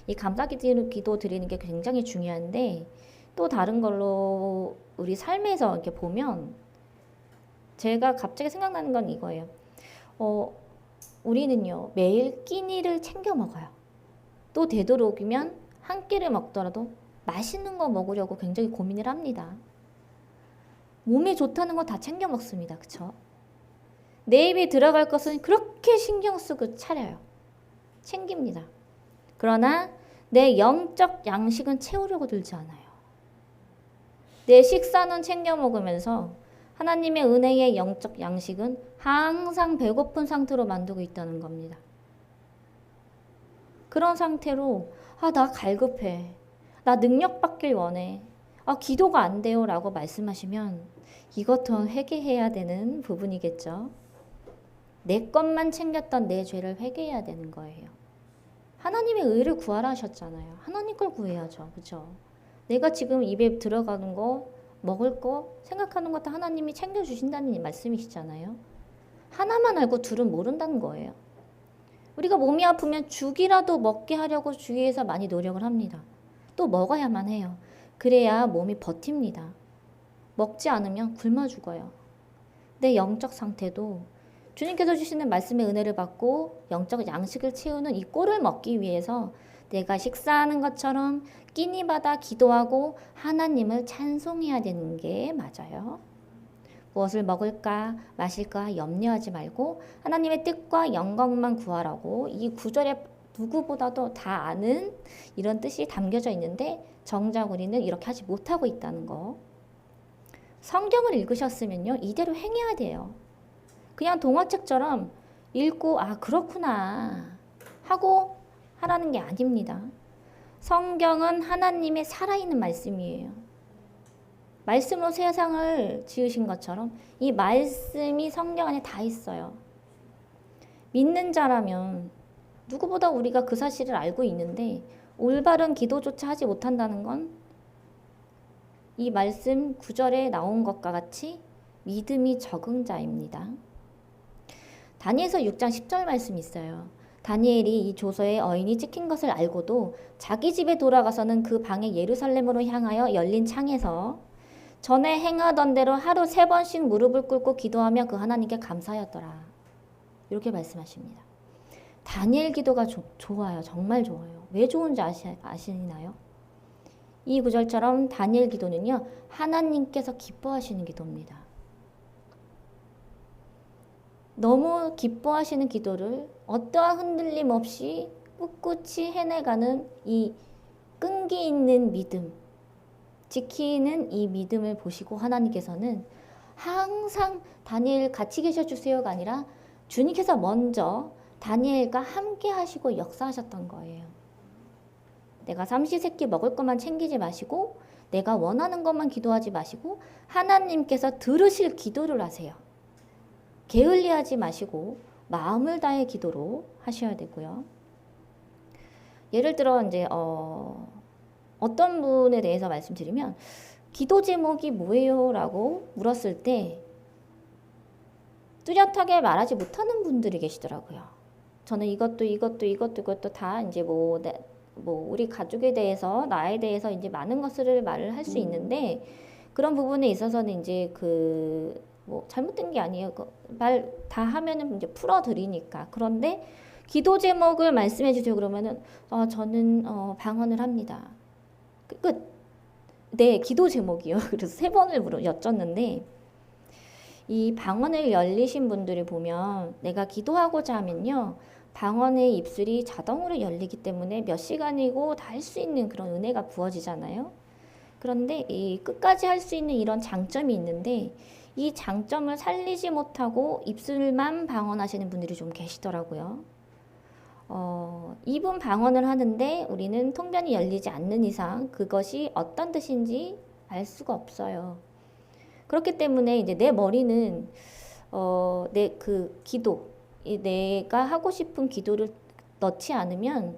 이 감사 기도 드리는 게 굉장히 중요한데 또 다른 걸로 우리 삶에서 이렇게 보면 제가 갑자기 생각나는 건 이거예요. 우리는요 매일 끼니를 챙겨 먹어요. 또 되도록이면 한 끼를 먹더라도 맛있는 거 먹으려고 굉장히 고민을 합니다. 몸에 좋다는 거 다 챙겨 먹습니다. 그쵸? 내 입에 들어갈 것은 그렇게 신경 쓰고 차려요. 챙깁니다. 그러나 내 영적 양식은 채우려고 들지 않아요. 내 식사는 챙겨 먹으면서 하나님의 은혜의 영적 양식은 항상 배고픈 상태로 만들고 있다는 겁니다. 그런 상태로 나 갈급해. 나 능력 받길 원해. 기도가 안 돼요 라고 말씀하시면 이것도 회개해야 되는 부분이겠죠. 내 것만 챙겼던 내 죄를 회개해야 되는 거예요. 하나님의 의를 구하라 하셨잖아요. 하나님 걸 구해야죠. 그죠? 내가 지금 입에 들어가는 거, 먹을 거, 생각하는 것도 하나님이 챙겨주신다는 말씀이시잖아요. 하나만 알고 둘은 모른다는 거예요. 우리가 몸이 아프면 죽이라도 먹게 하려고 주위에서 많이 노력을 합니다. 또 먹어야만 해요. 그래야 몸이 버팁니다. 먹지 않으면 굶어 죽어요. 내 영적 상태도 주님께서 주시는 말씀의 은혜를 받고 영적 양식을 채우는 이 꼴을 먹기 위해서 내가 식사하는 것처럼 끼니 받아 기도하고 하나님을 찬송해야 되는 게 맞아요. 무엇을 먹을까 마실까 염려하지 말고 하나님의 뜻과 영광만 구하라고 이 구절에 누구보다도 다 아는 이런 뜻이 담겨져 있는데 정작 우리는 이렇게 하지 못하고 있다는 거. 성경을 읽으셨으면요 이대로 행해야 돼요. 그냥 동화책처럼 읽고 그렇구나 하고 하라는 게 아닙니다. 성경은 하나님의 살아있는 말씀이에요. 말씀으로 세상을 지으신 것처럼 이 말씀이 성경 안에 다 있어요. 믿는 자라면 누구보다 우리가 그 사실을 알고 있는데 올바른 기도조차 하지 못한다는 건 이 말씀 9절에 나온 것과 같이 믿음이 적은 자입니다. 다니엘서 6장 10절 말씀이 있어요. 다니엘이 이 조서에 어인이 찍힌 것을 알고도 자기 집에 돌아가서는 그 방에 예루살렘으로 향하여 열린 창에서 전에 행하던 대로 하루 3번씩 무릎을 꿇고 기도하며 그 하나님께 감사하였더라. 이렇게 말씀하십니다. 다니엘 기도가 좋아요. 정말 좋아요. 왜 좋은지 아시나요? 이 구절처럼 다니엘 기도는요. 하나님께서 기뻐하시는 기도입니다. 너무 기뻐하시는 기도를 어떠한 흔들림 없이 꿋꿋이 해내가는 이 끈기 있는 믿음, 지키는 이 믿음을 보시고 하나님께서는 항상 다니엘 같이 계셔주세요가 아니라 주님께서 먼저 다니엘과 함께 하시고 역사하셨던 거예요. 내가 삼시세끼 먹을 것만 챙기지 마시고 내가 원하는 것만 기도하지 마시고 하나님께서 들으실 기도를 하세요. 게을리하지 마시고 마음을 다해 기도로 하셔야 되고요. 예를 들어 이제 어떤 분에 대해서 말씀드리면 기도 제목이 뭐예요? 라고 물었을 때 뚜렷하게 말하지 못하는 분들이 계시더라고요. 저는 이것도 다 이제 뭐 우리 가족에 대해서 나에 대해서 이제 많은 것을 말을 할 수 있는데 그런 부분에 있어서는 이제 뭐 잘못된 게 아니에요. 말 다 하면은 이제 풀어드리니까. 그런데 기도 제목을 말씀해 주세요. 그러면은 저는 방언을 합니다. 끝. 네, 기도 제목이요. 그래서 3번을 여쭸는데 이 방언을 열리신 분들이 보면 내가 기도하고자 하면요. 방언의 입술이 자동으로 열리기 때문에 몇 시간이고 다 할 수 있는 그런 은혜가 부어지잖아요. 그런데 이 끝까지 할 수 있는 이런 장점이 있는데 이 장점을 살리지 못하고 입술만 방언하시는 분들이 좀 계시더라고요. 입은 방언을 하는데 우리는 통변이 열리지 않는 이상 그것이 어떤 뜻인지 알 수가 없어요. 그렇기 때문에 이제 내 머리는 내 그 기도, 내가 하고 싶은 기도를 넣지 않으면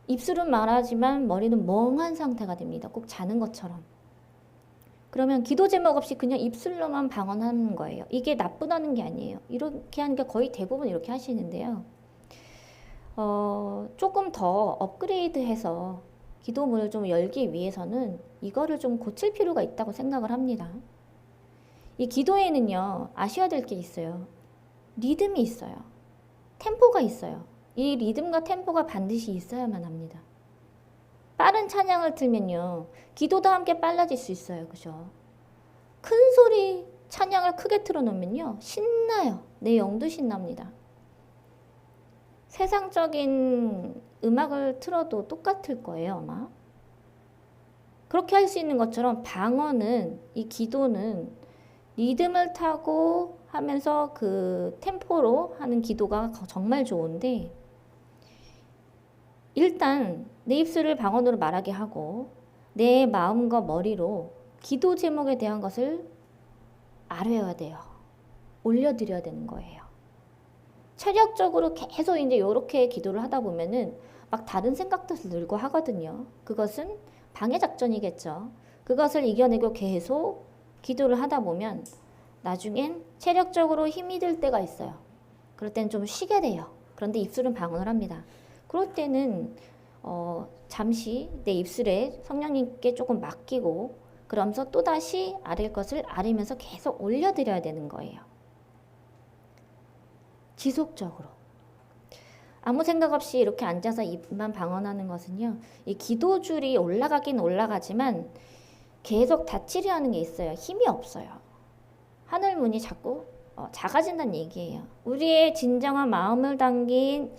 입술은 말하지만 머리는 멍한 상태가 됩니다. 꼭 자는 것처럼. 그러면 기도 제목 없이 그냥 입술로만 방언하는 거예요. 이게 나쁘다는 게 아니에요. 이렇게 하는 게 거의 대부분 이렇게 하시는데요. 조금 더 업그레이드해서 기도문을 좀 열기 위해서는 이거를 좀 고칠 필요가 있다고 생각을 합니다. 이 기도에는요, 아셔야 될 게 있어요. 리듬이 있어요. 템포가 있어요. 이 리듬과 템포가 반드시 있어야만 합니다. 빠른 찬양을 틀면요, 기도도 함께 빨라질 수 있어요. 그죠? 큰 소리 찬양을 크게 틀어놓으면요, 신나요. 내 영도 신납니다. 세상적인 음악을 틀어도 똑같을 거예요, 아마. 그렇게 할 수 있는 것처럼 방언은, 이 기도는 리듬을 타고 하면서 그 템포로 하는 기도가 정말 좋은데, 일단 내 입술을 방언으로 말하게 하고 내 마음과 머리로 기도 제목에 대한 것을 아뢰어야 돼요. 올려드려야 되는 거예요. 체력적으로 계속 이제 이렇게 기도를 하다 보면은 막 다른 생각도 들고 하거든요. 그것은 방해 작전이겠죠. 그것을 이겨내고 계속 기도를 하다 보면 나중엔 체력적으로 힘이 들 때가 있어요. 그럴 때는 좀 쉬게 돼요. 그런데 입술은 방언을 합니다. 그럴 때는 잠시 내 입술에 성령님께 조금 맡기고 그러면서 또다시 아릴 것을 아리면서 계속 올려드려야 되는 거예요. 지속적으로. 아무 생각 없이 이렇게 앉아서 입만 방언하는 것은요, 이 기도줄이 올라가긴 올라가지만 계속 다치려 하는 게 있어요. 힘이 없어요. 하늘문이 자꾸 작아진다는 얘기예요. 우리의 진정한 마음을 담긴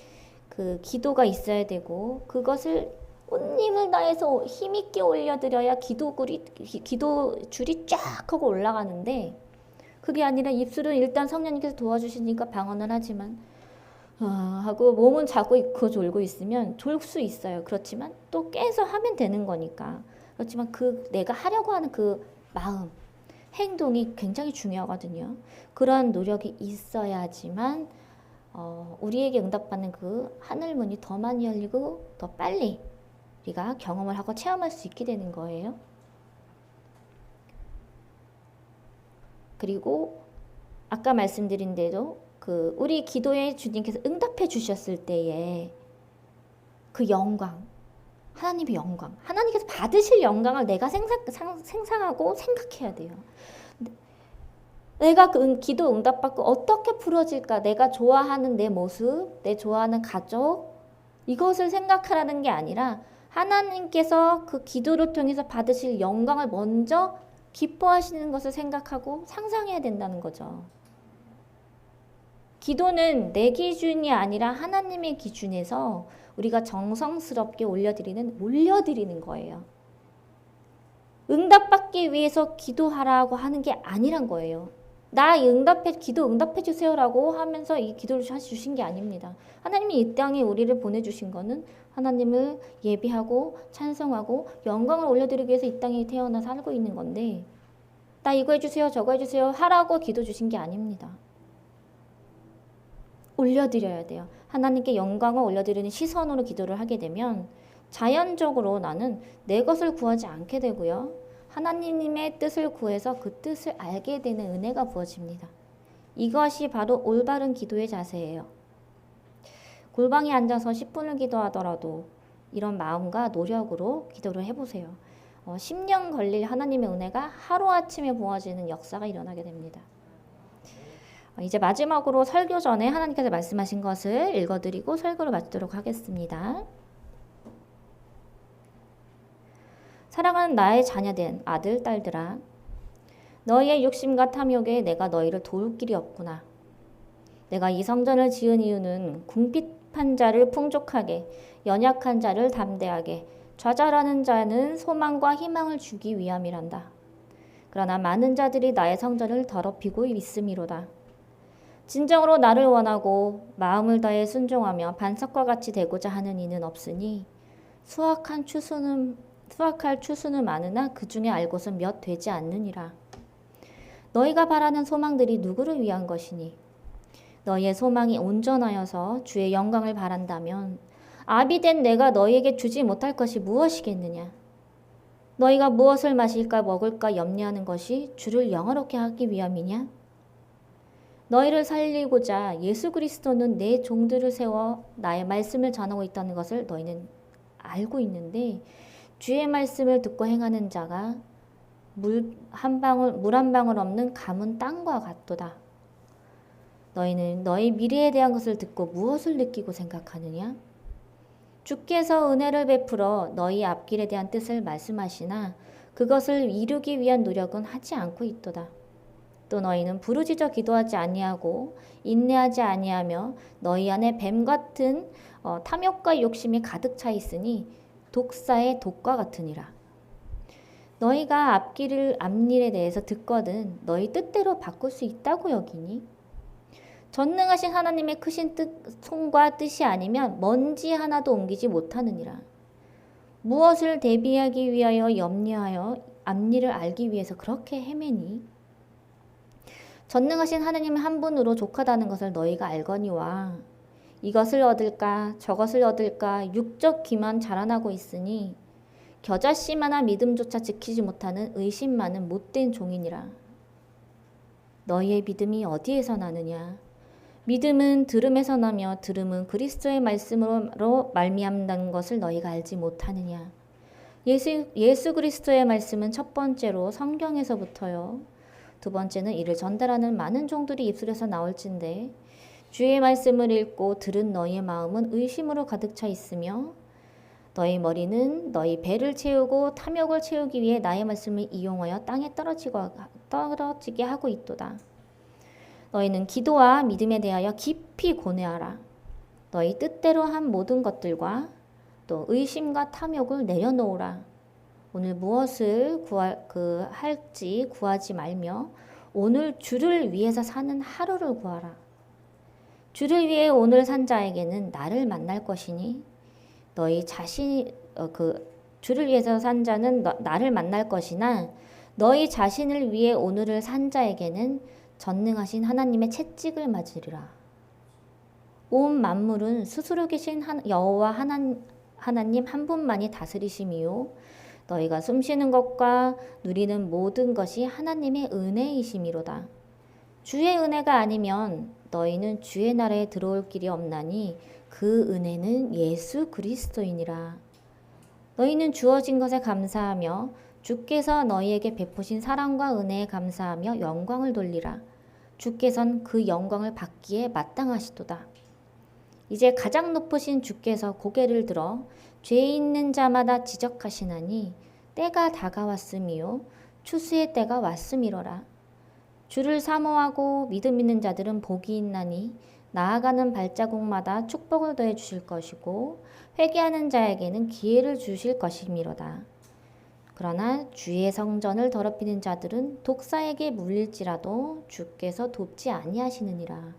그 기도가 있어야 되고, 그것을 온 힘을 다해서 힘있게 올려드려야 기도줄이 쫙 하고 올라가는데, 그게 아니라 입술은 일단 성령님께서 도와주시니까 방언을 하지만 하고 몸은 자고 있고 졸고 있으면 졸 수 있어요. 그렇지만 또 깨서 하면 되는 거니까. 그렇지만 그 내가 하려고 하는 그 마음, 행동이 굉장히 중요하거든요. 그런 노력이 있어야지만 우리에게 응답받는 그 하늘문이 더 많이 열리고 더 빨리 우리가 경험을 하고 체험할 수 있게 되는 거예요. 그리고 아까 말씀드린 대로 그 우리 기도에 주님께서 응답해 주셨을 때에 그 영광, 하나님의 영광, 하나님께서 받으실 영광을 내가 생상하고 생각해야 돼요. 내가 그 기도 응답받고 어떻게 풀어질까? 내가 좋아하는 내 모습, 내 좋아하는 가족, 이것을 생각하라는 게 아니라 하나님께서 그 기도를 통해서 받으실 영광을 먼저 기뻐하시는 것을 생각하고 상상해야 된다는 거죠. 기도는 내 기준이 아니라 하나님의 기준에서 우리가 정성스럽게 올려드리는 거예요. 응답받기 위해서 기도하라고 하는 게 아니란 거예요. 기도 응답해 주세요라고 하면서 이 기도를 주신 게 아닙니다. 하나님이 이 땅에 우리를 보내주신 거는 하나님을 예비하고 찬송하고 영광을 올려드리기 위해서 이 땅에 태어나 살고 있는 건데, 나 이거 해주세요 저거 해주세요 하라고 기도 주신 게 아닙니다. 올려드려야 돼요. 하나님께 영광을 올려드리는 시선으로 기도를 하게 되면 자연적으로 나는 내 것을 구하지 않게 되고요. 하나님의 뜻을 구해서 그 뜻을 알게 되는 은혜가 부어집니다. 이것이 바로 올바른 기도의 자세예요. 골방에 앉아서 10분을 기도하더라도 이런 마음과 노력으로 기도를 해보세요. 10년 걸릴 하나님의 은혜가 하루아침에 부어지는 역사가 일어나게 됩니다. 이제 마지막으로 설교 전에 하나님께서 말씀하신 것을 읽어드리고 설교를 마치도록 하겠습니다. 사랑하는 나의 자녀된 아들, 딸들아, 너희의 욕심과 탐욕에 내가 너희를 도울 길이 없구나. 내가 이 성전을 지은 이유는 궁핍한 자를 풍족하게, 연약한 자를 담대하게, 좌절하는 자는 소망과 희망을 주기 위함이란다. 그러나 많은 자들이 나의 성전을 더럽히고 있음이로다. 진정으로 나를 원하고 마음을 다해 순종하며 반석과 같이 되고자 하는 이는 없으니 수확할 추수는 많으나 그 중에 알 곳은 몇 되지 않느니라. 너희가 바라는 소망들이 누구를 위한 것이니? 너희의 소망이 온전하여서 주의 영광을 바란다면 아비 된 내가 너희에게 주지 못할 것이 무엇이겠느냐? 너희가 무엇을 마실까 먹을까 염려하는 것이 주를 영화롭게 하기 위함이냐? 너희를 살리고자 예수 그리스도는 내 종들을 세워 나의 말씀을 전하고 있다는 것을 너희는 알고 있는데 주의 말씀을 듣고 행하는 자가 물 한 방울 없는 가문 땅과 같도다. 너희는 너희 미래에 대한 것을 듣고 무엇을 느끼고 생각하느냐? 주께서 은혜를 베풀어 너희 앞길에 대한 뜻을 말씀하시나 그것을 이루기 위한 노력은 하지 않고 있도다. 또 너희는 부르짖어 기도하지 아니하고 인내하지 아니하며 너희 안에 뱀 같은 탐욕과 욕심이 가득 차 있으니 독사의 독과 같으니라. 너희가 앞일에 대해서 듣거든 너희 뜻대로 바꿀 수 있다고 여기니? 전능하신 하나님의 크신 손과 뜻이 아니면 먼지 하나도 옮기지 못하느니라. 무엇을 대비하기 위하여 염려하여 앞일을 알기 위해서 그렇게 헤매니? 전능하신 하나님은 한 분으로 족하다는 것을 너희가 알거니와 이것을 얻을까 저것을 얻을까 육적 기만 자라나고 있으니 겨자씨만한 믿음조차 지키지 못하는 의심 많은 못된 종이니라. 너희의 믿음이 어디에서 나느냐? 믿음은 들음에서 나며 들음은 그리스도의 말씀으로 말미암다는 것을 너희가 알지 못하느냐? 예수 그리스도의 말씀은 첫 번째로 성경에서부터요. 두 번째는 이를 전달하는 많은 종들이 입술에서 나올진대 주의 말씀을 읽고 들은 너희의 마음은 의심으로 가득 차 있으며 너희 머리는 너희 배를 채우고 탐욕을 채우기 위해 나의 말씀을 이용하여 땅에 떨어지게 하고 있도다. 너희는 기도와 믿음에 대하여 깊이 고뇌하라. 너희 뜻대로 한 모든 것들과 또 의심과 탐욕을 내려놓으라. 오늘 무엇을 할지 구하지 말며 오늘 주를 위해서 사는 하루를 구하라. 주를 위해 오늘 산 자에게는 나를 만날 것이니 너희 자신이 주를 위해서 산 자는 나를 만날 것이나 너희 자신을 위해 오늘을 산 자에게는 전능하신 하나님의 채찍을 맞으리라. 온 만물은 스스로 계신 여호와 하나님 한 분만이 다스리심이요 너희가 숨쉬는 것과 누리는 모든 것이 하나님의 은혜이심이로다. 주의 은혜가 아니면 너희는 주의 나라에 들어올 길이 없나니 그 은혜는 예수 그리스도이니라. 너희는 주어진 것에 감사하며 주께서 너희에게 베푸신 사랑과 은혜에 감사하며 영광을 돌리라. 주께서는 그 영광을 받기에 마땅하시도다. 이제 가장 높으신 주께서 고개를 들어 죄 있는 자마다 지적하시나니 때가 다가왔음이요 추수의 때가 왔음이로라. 주를 사모하고 믿음 있는 자들은 복이 있나니 나아가는 발자국마다 축복을 더해 주실 것이고 회개하는 자에게는 기회를 주실 것이미로다. 그러나 주의 성전을 더럽히는 자들은 독사에게 물릴지라도 주께서 돕지 아니하시느니라.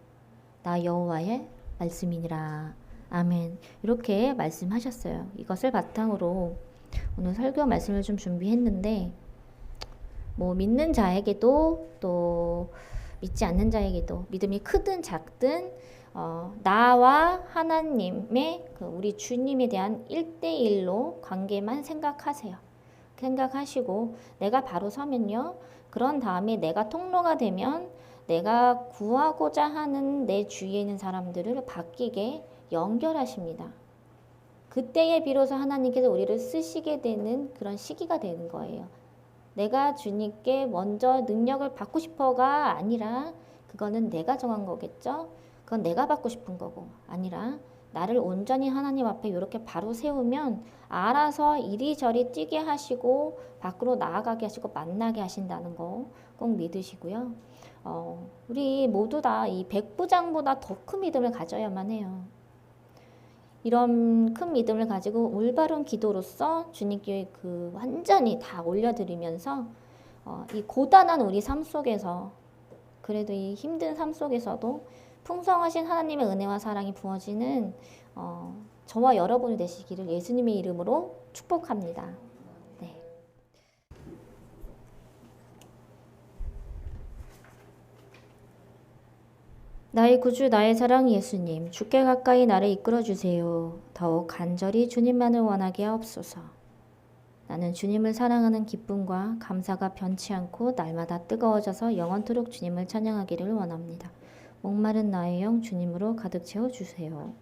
나 여호와의 말씀이니라. 아멘. 이렇게 말씀하셨어요. 이것을 바탕으로 오늘 설교 말씀을 좀 준비했는데 믿는 자에게도 또 믿지 않는 자에게도 믿음이 크든 작든 나와 하나님의 우리 주님에 대한 1대1로 관계만 생각하시고 내가 바로 서면요. 그런 다음에 내가 통로가 되면 내가 구하고자 하는 내 주위에 있는 사람들을 바뀌게 연결하십니다. 그때에 비로소 하나님께서 우리를 쓰시게 되는 그런 시기가 되는 거예요. 내가 주님께 먼저 능력을 받고 싶어가 아니라 그거는 내가 정한 거겠죠. 그건 내가 받고 싶은 거고 아니라 나를 온전히 하나님 앞에 이렇게 바로 세우면 알아서 이리저리 뛰게 하시고 밖으로 나아가게 하시고 만나게 하신다는 거 꼭 믿으시고요. 우리 모두 다 이 백부장보다 더 큰 믿음을 가져야만 해요. 이런 큰 믿음을 가지고 올바른 기도로서 주님께 완전히 다 올려드리면서 이 고단한 우리 삶 속에서 그래도 이 힘든 삶 속에서도 풍성하신 하나님의 은혜와 사랑이 부어지는 저와 여러분이 되시기를 예수님의 이름으로 축복합니다. 네. 나의 구주, 나의 사랑 예수님, 주께 가까이 나를 이끌어 주세요. 더욱 간절히 주님만을 원하게 하옵소서. 나는 주님을 사랑하는 기쁨과 감사가 변치 않고 날마다 뜨거워져서 영원토록 주님을 찬양하기를 원합니다. 목마른 나의 영 주님으로 가득 채워주세요.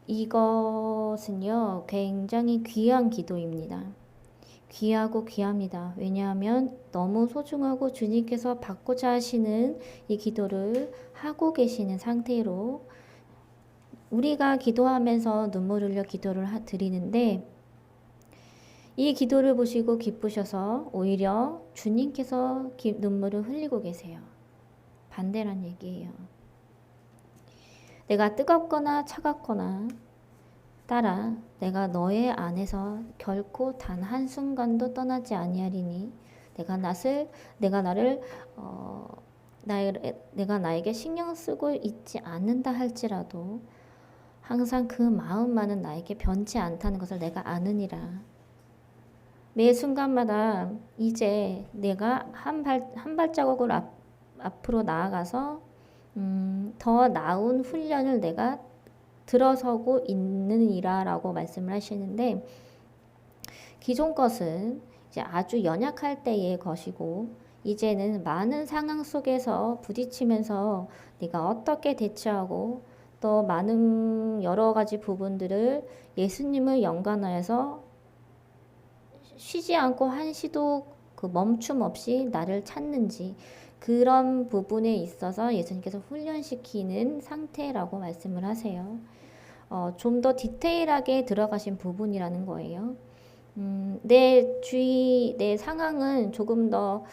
이것은요, 굉장히 귀한 기도입니다. 귀하고 귀합니다. 왜냐하면 너무 소중하고 주님께서 받고자 하시는 이 기도를 하고 계시는 상태로 우리가 기도하면서 눈물 흘려 기도를 드리는데 이 기도를 보시고 기쁘셔서 오히려 주님께서 눈물을 흘리고 계세요. 반대란 얘기예요. 내가 뜨겁거나 차갑거나 따라 내가 너의 안에서 결코 단 한순간도 떠나지 아니하리니 내가 나에게 신경 쓰고 있지 않는다 할지라도 항상 그 마음만은 나에게 변치 않다는 것을 내가 아느니라. 매 순간마다 이제 내가 한 발자국을 앞으로 나아가서 더 나은 훈련을 내가 들어서고 있느니라라고 말씀을 하시는데 기존 것은 이제 아주 연약할 때의 것이고 이제는 많은 상황 속에서 부딪히면서 네가 어떻게 대처하고 또 많은 여러 가지 부분들을 예수님을 연관하여서 쉬지 않고 한시도 그 멈춤 없이 나를 찾는지 그런 부분에 있어서 예수님께서 훈련시키는 상태라고 말씀을 하세요. 좀 더 디테일하게 들어가신 부분이라는 거예요. 내 상황은 조금 더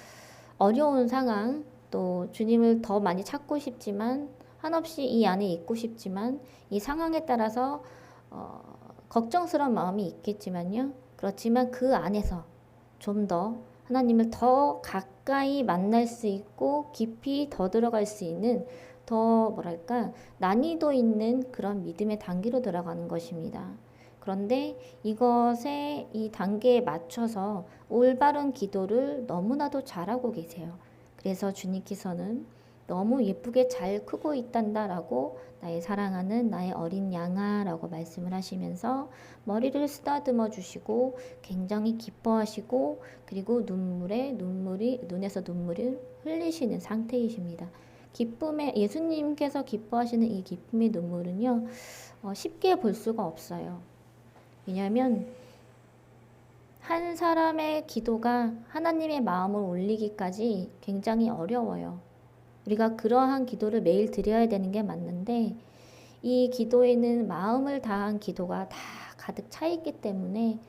어려운 상황, 또 주님을 더 많이 찾고 싶지만 한없이 이 안에 있고 싶지만 이 상황에 따라서 걱정스러운 마음이 있겠지만요. 그렇지만 그 안에서 좀 더 하나님을 더 가까이 만날 수 있고 깊이 더 들어갈 수 있는 더 난이도 있는 그런 믿음의 단계로 들어가는 것입니다. 그런데 이것의 이 단계에 맞춰서 올바른 기도를 너무나도 잘하고 계세요. 그래서 주님께서는 너무 예쁘게 잘 크고 있단다라고 나의 사랑하는 나의 어린 양아라고 말씀을 하시면서 머리를 쓰다듬어 주시고 굉장히 기뻐하시고 그리고 눈에서 눈물을 흘리시는 상태이십니다. 예수님께서 기뻐하시는 이 기쁨의 눈물은요, 쉽게 볼 수가 없어요. 왜냐하면 한 사람의 기도가 하나님의 마음을 올리기까지 굉장히 어려워요. 우리가 그러한 기도를 매일 드려야 되는 게 맞는데 이 기도에는 마음을 다한 기도가 다 가득 차 있기 때문에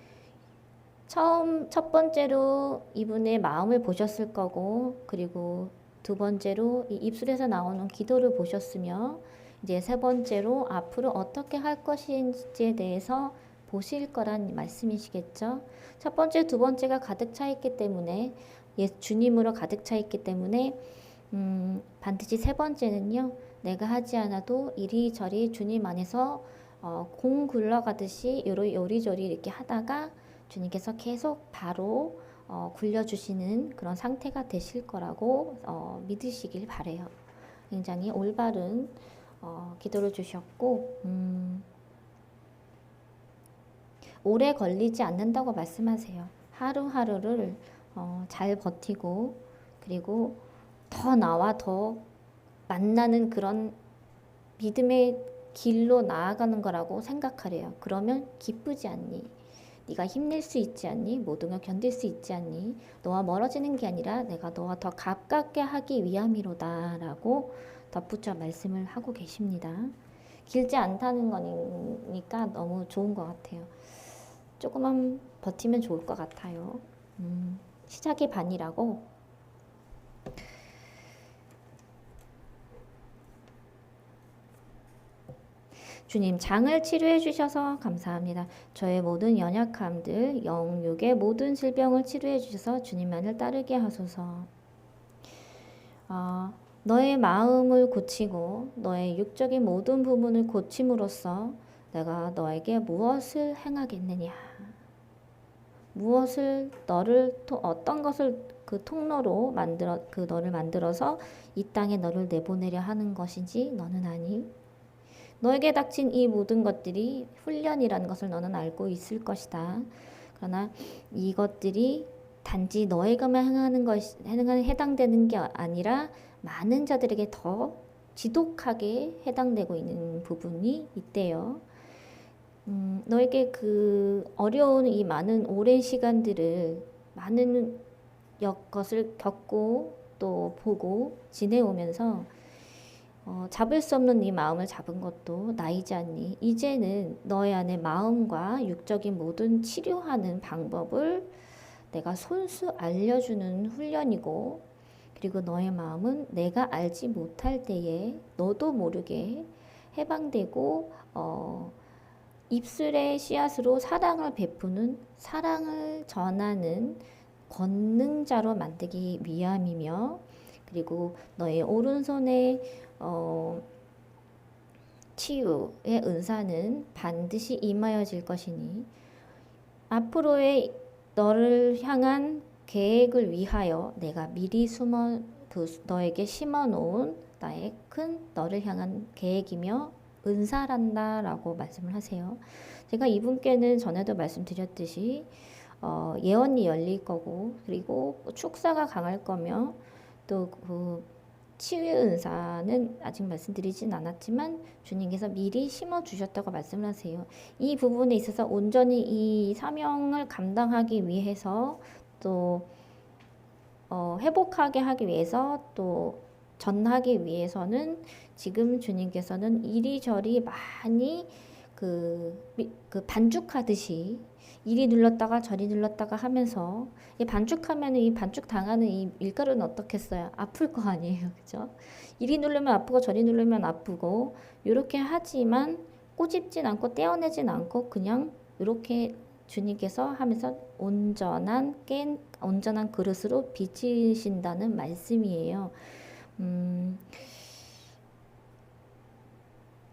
첫 번째로 이분의 마음을 보셨을 거고 그리고 두 번째로 이 입술에서 나오는 기도를 보셨으며 이제 세 번째로 앞으로 어떻게 할 것인지에 대해서 보실 거란 말씀이시겠죠. 첫 번째, 두 번째가 가득 차 있기 때문에 주님으로 가득 차 있기 때문에 반드시 세 번째는요. 내가 하지 않아도 이리저리 주님 안에서 공 굴러가듯이 요리조리 이렇게 하다가 주님께서 계속 바로 굴려주시는 그런 상태가 되실 거라고 믿으시길 바래요. 굉장히 올바른 기도를 주셨고 오래 걸리지 않는다고 말씀하세요. 하루하루를 잘 버티고 그리고 나와 더 만나는 그런 믿음의 길로 나아가는 거라고 생각하래요. 그러면 기쁘지 않니? 네가 힘낼 수 있지 않니? 모든 걸 견딜 수 있지 않니? 너와 멀어지는 게 아니라 내가 너와 더 가깝게 하기 위함이로다 라고 덧붙여 말씀을 하고 계십니다. 길지 않다는 거니까 너무 좋은 것 같아요. 조금만 버티면 좋을 것 같아요. 시작이 반이라고. 주님, 장을 치료해 주셔서 감사합니다. 저의 모든 연약함들, 영육의 모든 질병을 치료해 주셔서 주님만을 따르게 하소서. 너의 마음을 고치고 너의 육적인 모든 부분을 고침으로써 내가 너에게 무엇을 행하겠느냐? 어떤 것을 그 통로로 너를 만들어서 이 땅에 너를 내보내려 하는 것인지 너는 아니? 너에게 닥친 이 모든 것들이 훈련이라는 것을 너는 알고 있을 것이다. 그러나 이것들이 단지 너에게만 해당되는 게 아니라 많은 자들에게 더 지독하게 해당되고 있는 부분이 있대요. 너에게 그 어려운 이 많은 오랜 시간들을 많은 것을 겪고 또 보고 지내오면서 잡을 수 없는 이 마음을 잡은 것도 나이지 않니? 이제는 너의 안에 마음과 육적인 모든 치료하는 방법을 내가 손수 알려주는 훈련이고, 그리고 너의 마음은 내가 알지 못할 때에 너도 모르게 해방되고 입술의 씨앗으로 사랑을 베푸는, 사랑을 전하는 권능자로 만들기 위함이며, 그리고 너의 오른손에 치유의 은사는 반드시 임하여질 것이니 앞으로의 너를 향한 계획을 위하여 내가 미리 너에게 심어놓은 나의 큰 너를 향한 계획이며 은사란다라고 말씀을 하세요. 제가 이분께는 전에도 말씀드렸듯이 예언이 열릴 거고, 그리고 축사가 강할 거며, 또 그 치유의 은사는 아직 말씀드리진 않았지만 주님께서 미리 심어주셨다고 말씀을 하세요. 이 부분에 있어서 온전히 이 사명을 감당하기 위해서, 또 회복하게 하기 위해서, 또 전하기 위해서는 지금 주님께서는 이리저리 많이 그 반죽하듯이 이리 눌렀다가 저리 눌렀다가 하면서, 이 반죽하면 이 반죽 당하는 이 밀가루는 어떻겠어요? 아플 거 아니에요, 그죠? 이리 누르면 아프고 저리 누르면 아프고 이렇게 하지만 꼬집진 않고 떼어내진 않고 그냥 이렇게 주님께서 하면서 온전한 그릇으로 빚으신다는 말씀이에요.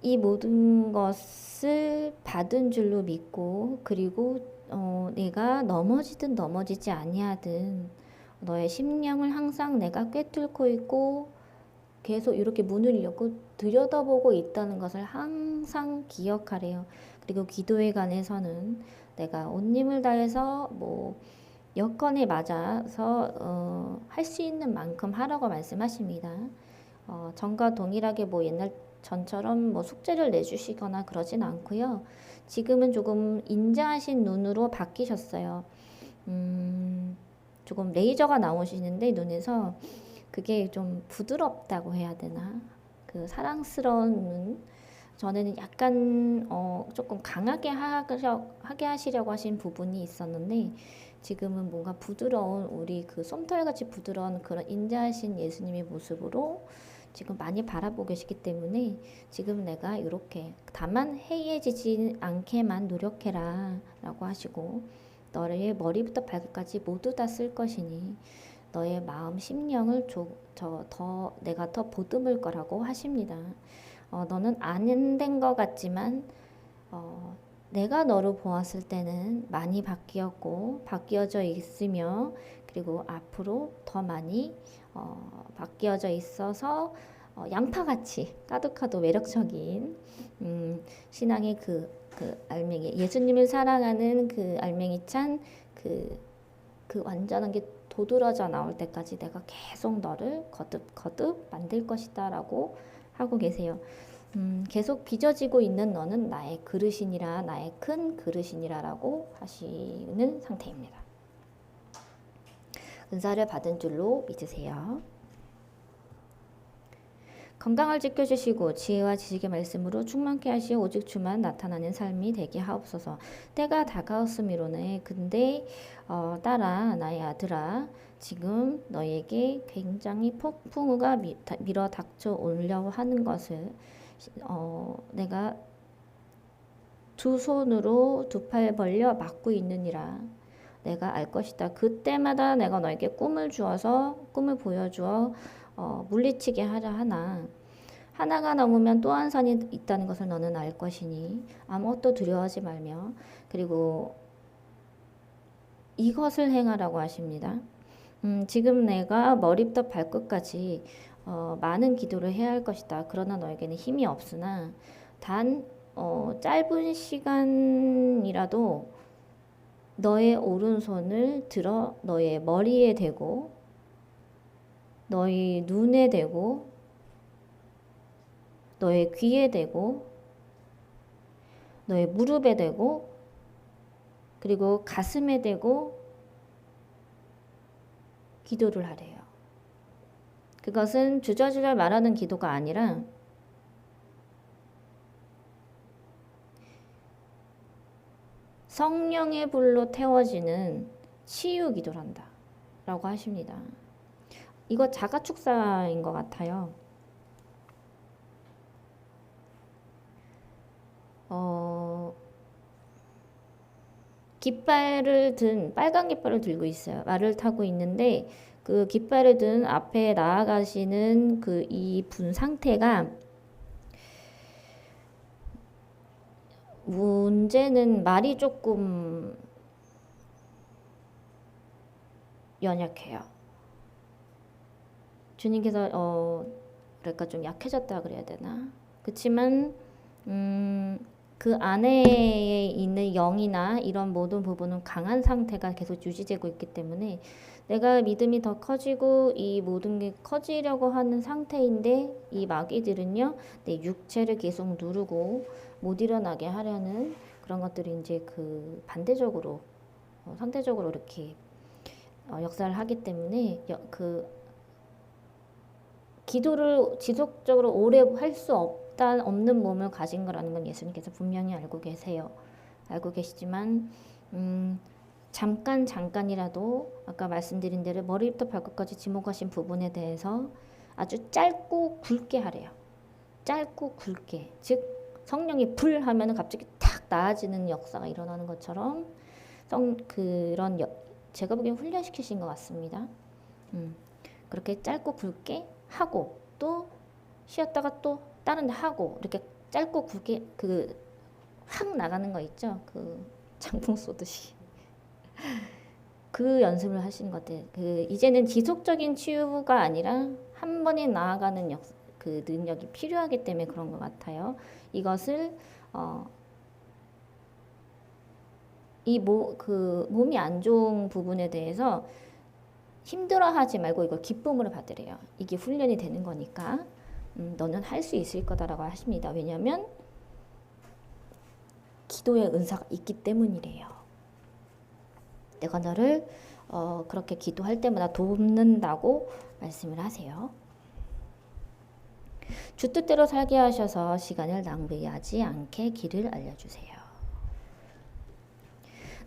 이 모든 것을 받은 줄로 믿고, 그리고 내가 넘어지든 넘어지지 아니하든 너의 심령을 항상 내가 꿰뚫고 있고 계속 이렇게 문을 열고 들여다보고 있다는 것을 항상 기억하래요. 그리고 기도에 관해서는 내가 온 힘을 다해서 여건에 맞아서 할 수 있는 만큼 하라고 말씀하십니다. 전과 동일하게 옛날 전처럼 숙제를 내주시거나 그러진 않고요. 지금은 조금 인자하신 눈으로 바뀌셨어요. 조금 레이저가 나오시는데 눈에서 그게 좀 부드럽다고 해야 되나? 그 사랑스러운 눈. 전에는 약간 조금 강하게 하게 하시려고 하신 부분이 있었는데 지금은 뭔가 부드러운, 우리 그 솜털같이 부드러운 그런 인자하신 예수님의 모습으로 지금 많이 바라보고 계시기 때문에 지금 내가 이렇게 다만 해이해지지 않게만 노력해라 라고 하시고, 너의 머리부터 발끝까지 모두 다 쓸 것이니 너의 마음 심령을 내가 더 보듬을 거라고 하십니다. 너는 안 된 것 같지만 내가 너를 보았을 때는 많이 바뀌어져 있으며, 그리고 앞으로 더 많이 바뀌어져 있어서 양파같이 까득하도 매력적인 신앙의 그 알맹이, 예수님을 사랑하는 그 알맹이찬 그 완전한 게 도드라져 나올 때까지 내가 계속 너를 거듭 만들 것이다 라고 하고 계세요. 계속 빚어지고 있는 너는 나의 그릇이니라, 나의 큰 그릇이니라 라고 하시는 상태입니다. 은사를 받은 줄로 믿으세요. 건강을 지켜주시고 지혜와 지식의 말씀으로 충만케 하시어 오직 주만 나타나는 삶이 되게 하옵소서. 때가 다가왔음이로네. 근데 딸아, 나의 아들아, 지금 너에게 굉장히 폭풍우가 밀어 닥쳐 오려고 하는 것을 내가 두 손으로 두 팔 벌려 막고 있느니라. 내가 알 것이다. 그때마다 내가 너에게 꿈을 보여주어 물리치게 하려 하나, 하나가 넘으면 또 한 산이 있다는 것을 너는 알 것이니 아무것도 두려워하지 말며, 그리고 이것을 행하라고 하십니다. 지금 내가 머리부터 발끝까지 많은 기도를 해야 할 것이다. 그러나 너에게는 힘이 없으나 단 짧은 시간이라도 너의 오른손을 들어 너의 머리에 대고 너의 눈에 대고 너의 귀에 대고 너의 무릎에 대고 그리고 가슴에 대고 기도를 하래요. 그것은 주저주저 말하는 기도가 아니라 성령의 불로 태워지는 치유 기도를 한다 라고 하십니다. 이거 자가축사인 것 같아요. 깃발을 든 빨간 깃발을 들고 있어요. 말을 타고 있는데 그 깃발을 든 앞에 나아가시는 그 이 분 상태가 문제는 말이 조금 연약해요. 주님께서 그러니까 좀 약해졌다 그래야 되나? 그렇지만 그 안에 있는 영이나 이런 모든 부분은 강한 상태가 계속 유지되고 있기 때문에 내가 믿음이 더 커지고 이 모든 게 커지려고 하는 상태인데 이 마귀들은요 내 육체를 계속 누르고 못 일어나게 하려는 그런 것들이 이제 그 반대적으로 상대적으로 이렇게 역사를 하기 때문에 그 기도를 지속적으로 오래 할 수 없는 몸을 가진 거라는 건 예수님께서 분명히 알고 계세요. 알고 계시지만 잠깐이라도 아까 말씀드린 대로 머리부터 발끝까지 지목하신 부분에 대해서 아주 짧고 굵게 하래요. 짧고 굵게. 즉 성령이 불 하면은 갑자기 탁 나아지는 역사가 일어나는 것처럼 제가 보기엔 훈련시키신 것 같습니다. 그렇게 짧고 굵게 하고 또 쉬었다가 또 다른 데 하고 이렇게 짧고 굵게 확 나가는 거 있죠. 그 장풍 쏘듯이 그 연습을 하시는 것 같아요. 이제는 지속적인 치유가 아니라 한 번에 나아가는 그 능력이 필요하기 때문에 그런 것 같아요. 이것을 몸이 안 좋은 부분에 대해서 힘들어하지 말고 이걸 기쁨으로 받으래요. 이게 훈련이 되는 거니까 너는 할 수 있을 거다라고 하십니다. 왜냐하면 기도의 은사가 있기 때문이래요. 내가 너를 그렇게 기도할 때마다 돕는다고 말씀을 하세요. 주 뜻대로 살게 하셔서 시간을 낭비하지 않게 길을 알려주세요.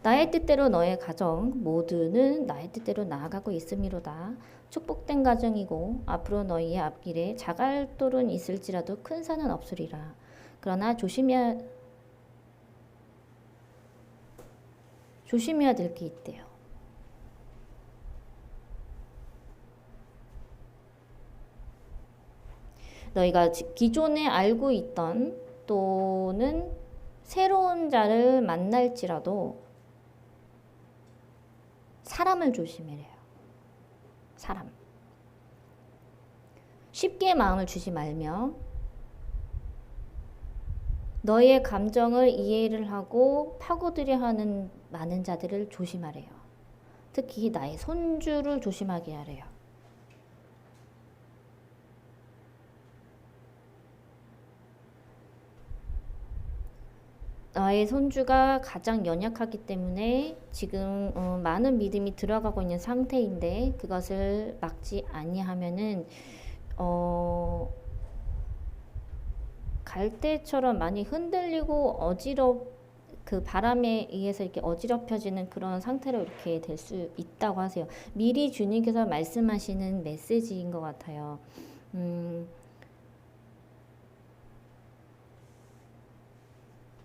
나의 뜻대로 너의 가정 모두는 나의 뜻대로 나아가고 있음이로다. 축복된 가정이고 앞으로 너희의 앞길에 자갈돌은 있을지라도 큰 산은 없으리라. 그러나 조심해야 될 게 있대요. 너희가 기존에 알고 있던 또는 새로운 자를 만날지라도 사람을 조심해래요. 사람. 쉽게 마음을 주지 말며 너의 감정을 이해를 하고 파고들여 하는 많은 자들을 조심하래요. 특히 나의 손주를 조심하게 하래요. 나의 손주가 가장 연약하기 때문에 지금 많은 믿음이 들어가고 있는 상태인데 그것을 막지 아니하면은 갈대처럼 많이 흔들리고 그 바람에 의해서 이렇게 어지럽혀지는 그런 상태로 이렇게 될 수 있다고 하세요. 미리 주님께서 말씀하시는 메시지인 것 같아요.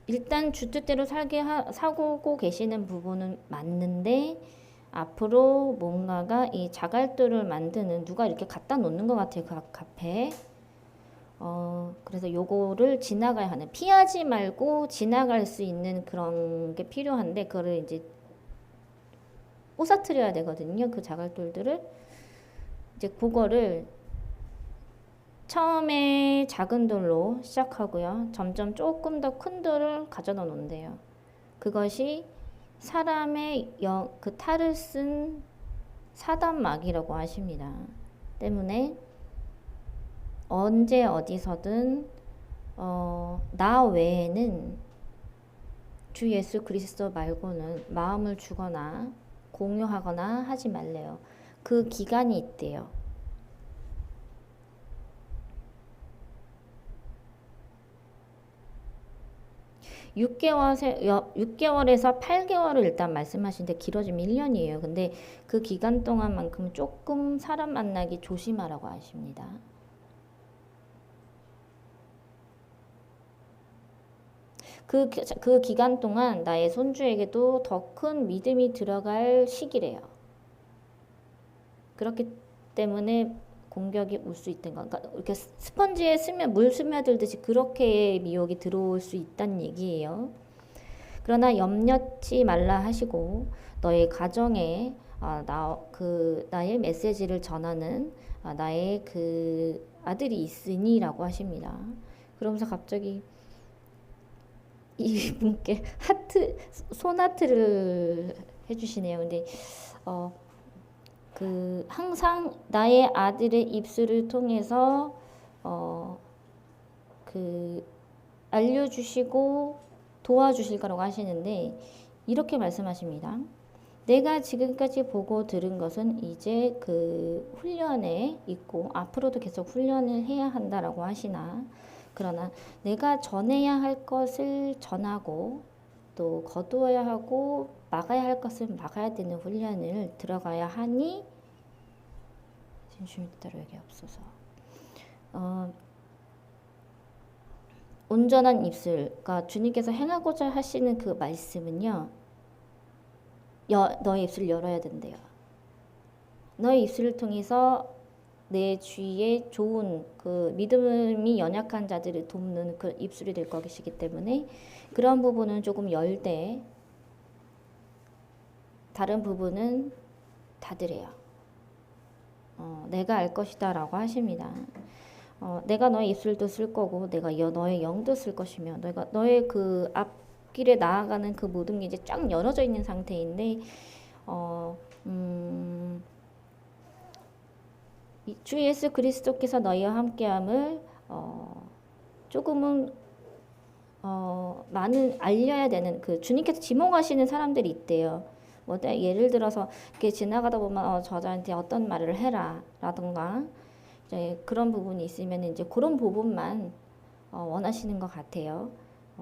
일단 주 뜻대로 사고 계시는 부분은 맞는데 앞으로 뭔가가 이 자갈돌을 만드는 누가 이렇게 갖다 놓는 것 같아요. 그 앞에. 그래서 요거를 지나가야 하는 피하지 말고 지나갈 수 있는 그런 게 필요한데 그거를 이제 부서뜨려야 되거든요. 그 자갈돌들을. 이제 그거를 처음에 작은 돌로 시작하고요. 점점 조금 더 큰 돌을 가져다 놓는데요. 그것이 사람의 그 탈을 쓴 사단막이라고 하십니다. 때문에 언제 어디서든 나 외에는 주 예수 그리스도 말고는 마음을 주거나 공유하거나 하지 말래요. 그 기간이 있대요. 6개월에서 8개월을 일단 말씀하시는데 길어지면 1년이에요. 근데 그 기간 동안만큼 조금 사람 만나기 조심하라고 하십니다. 그 기간 동안 나의 손주에게도 더 큰 믿음이 들어갈 시기래요. 그렇기 때문에 공격이 올 수 있던 거. 그러니까 이렇게 스펀지에 물 스며들듯이 그렇게 미혹이 들어올 수 있다는 얘기예요. 그러나 염려치 말라 하시고 너의 가정에 나의 메시지를 전하는 나의 그 아들이 있으니라고 하십니다. 그러면서 갑자기 이분께 손하트를 해주시네요. 근데 항상 나의 아들의 입술을 통해서 알려주시고 도와주실 거라고 하시는데 이렇게 말씀하십니다. 내가 지금까지 보고 들은 것은 이제 그 훈련에 있고 앞으로도 계속 훈련을 해야 한다라고 하시나 그러나 내가 전해야 할 것을 전하고 또 거두어야 하고 막아야 할 것을 막아야 되는 훈련을 들어가야 하니 진심이 따로 얘기 없어서 온전한 입술, 그러니까 주님께서 행하고자 하시는 그 말씀은요, 너의 입술을 열어야 된대요. 너의 입술을 통해서 내 주위에 좋은 그 믿음이 연약한 자들을 돕는 그 입술이 될 것이기 때문에 그런 부분은 조금 열되 다른 부분은 닫으래요. 내가 알 것이다 라고 하십니다. 내가 너의 입술도 쓸 거고 내가 너의 영도 쓸 것이며 너의 그 앞길에 나아가는 그 모든 게 이제 쫙 열어져 있는 상태인데 주 예수 그리스도께서 너희와 함께함을 조금은 많은 알려야 되는 그 주님께서 지목하시는 사람들이 있대요. 뭐 예를 들어서 이렇게 지나가다 보면 저자한테 어떤 말을 해라 라던가 이제 그런 부분이 있으면 이제 그런 부분만 원하시는 것 같아요.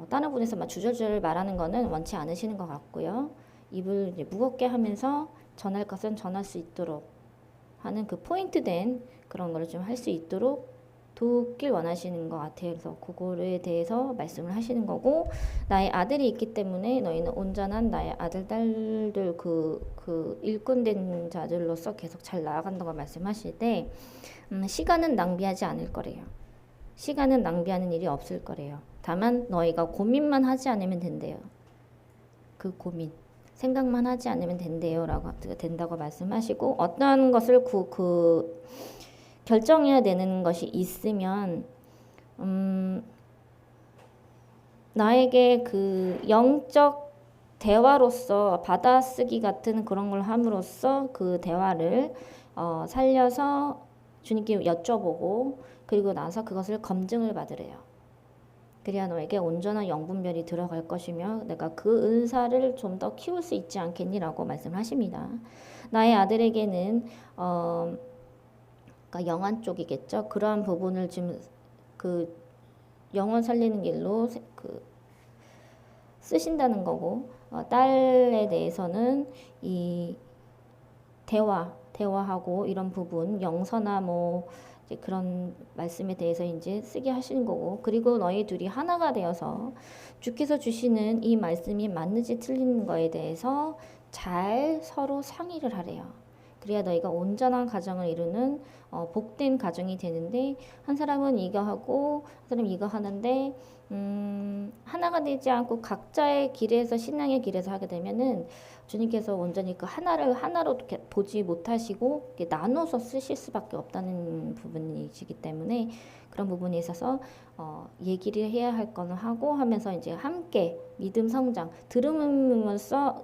다른 분에서 막 주절주절 말하는 거는 원치 않으시는 것 같고요. 입을 이제 무겁게 하면서 전할 것은 전할 수 있도록 하는 그 포인트된 그런 거를 좀 할 수 있도록 돕길 원하시는 것 같아요. 그래서 그거에 대해서 말씀을 하시는 거고 나의 아들이 있기 때문에 너희는 온전한 나의 아들, 딸들 그 일꾼된 자들로서 계속 잘 나아간다고 말씀하실 때 시간은 낭비하지 않을 거래요. 시간은 낭비하는 일이 없을 거래요. 다만 너희가 고민만 하지 않으면 된대요. 그 고민. 생각만 하지 않으면 된다고 말씀하시고 어떠한 것을 결정해야 되는 것이 있으면 나에게 그 영적 대화로서 받아쓰기 같은 그런 걸 함으로써 그 대화를 살려서 주님께 여쭤보고 그리고 나서 그것을 검증을 받으래요. 그래야 너에게 온전한 영분별이 들어갈 것이며 내가 그 은사를 좀 더 키울 수 있지 않겠니라고 말씀하십니다. 나의 아들에게는 그러니까 영안 쪽이겠죠. 그러한 부분을 지금 그 영혼 살리는 길로 쓰신다는 거고 딸에 대해서는 이 대화하고 이런 부분 영서나 뭐 이제 그런 말씀에 대해서 이제 쓰게 하시는 거고 그리고 너희 둘이 하나가 되어서 주께서 주시는 이 말씀이 맞는지 틀린 거에 대해서 잘 서로 상의를 하래요. 그래야 너희가 온전한 가정을 이루는 복된 가정이 되는데, 한 사람은 이거 하고 한 사람은 이거 하는데 하나가 되지 않고 각자의 길에서, 신앙의 길에서 하게 되면은 주님께서 온전히 그 하나로 이렇게 보지 못하시고 이렇게 나눠서 쓰실 수밖에 없다는 부분이시기 때문에, 그런 부분에 있어서 얘기를 해야 할 거는 하고 하면서 이제 함께 믿음 성장, 들으면서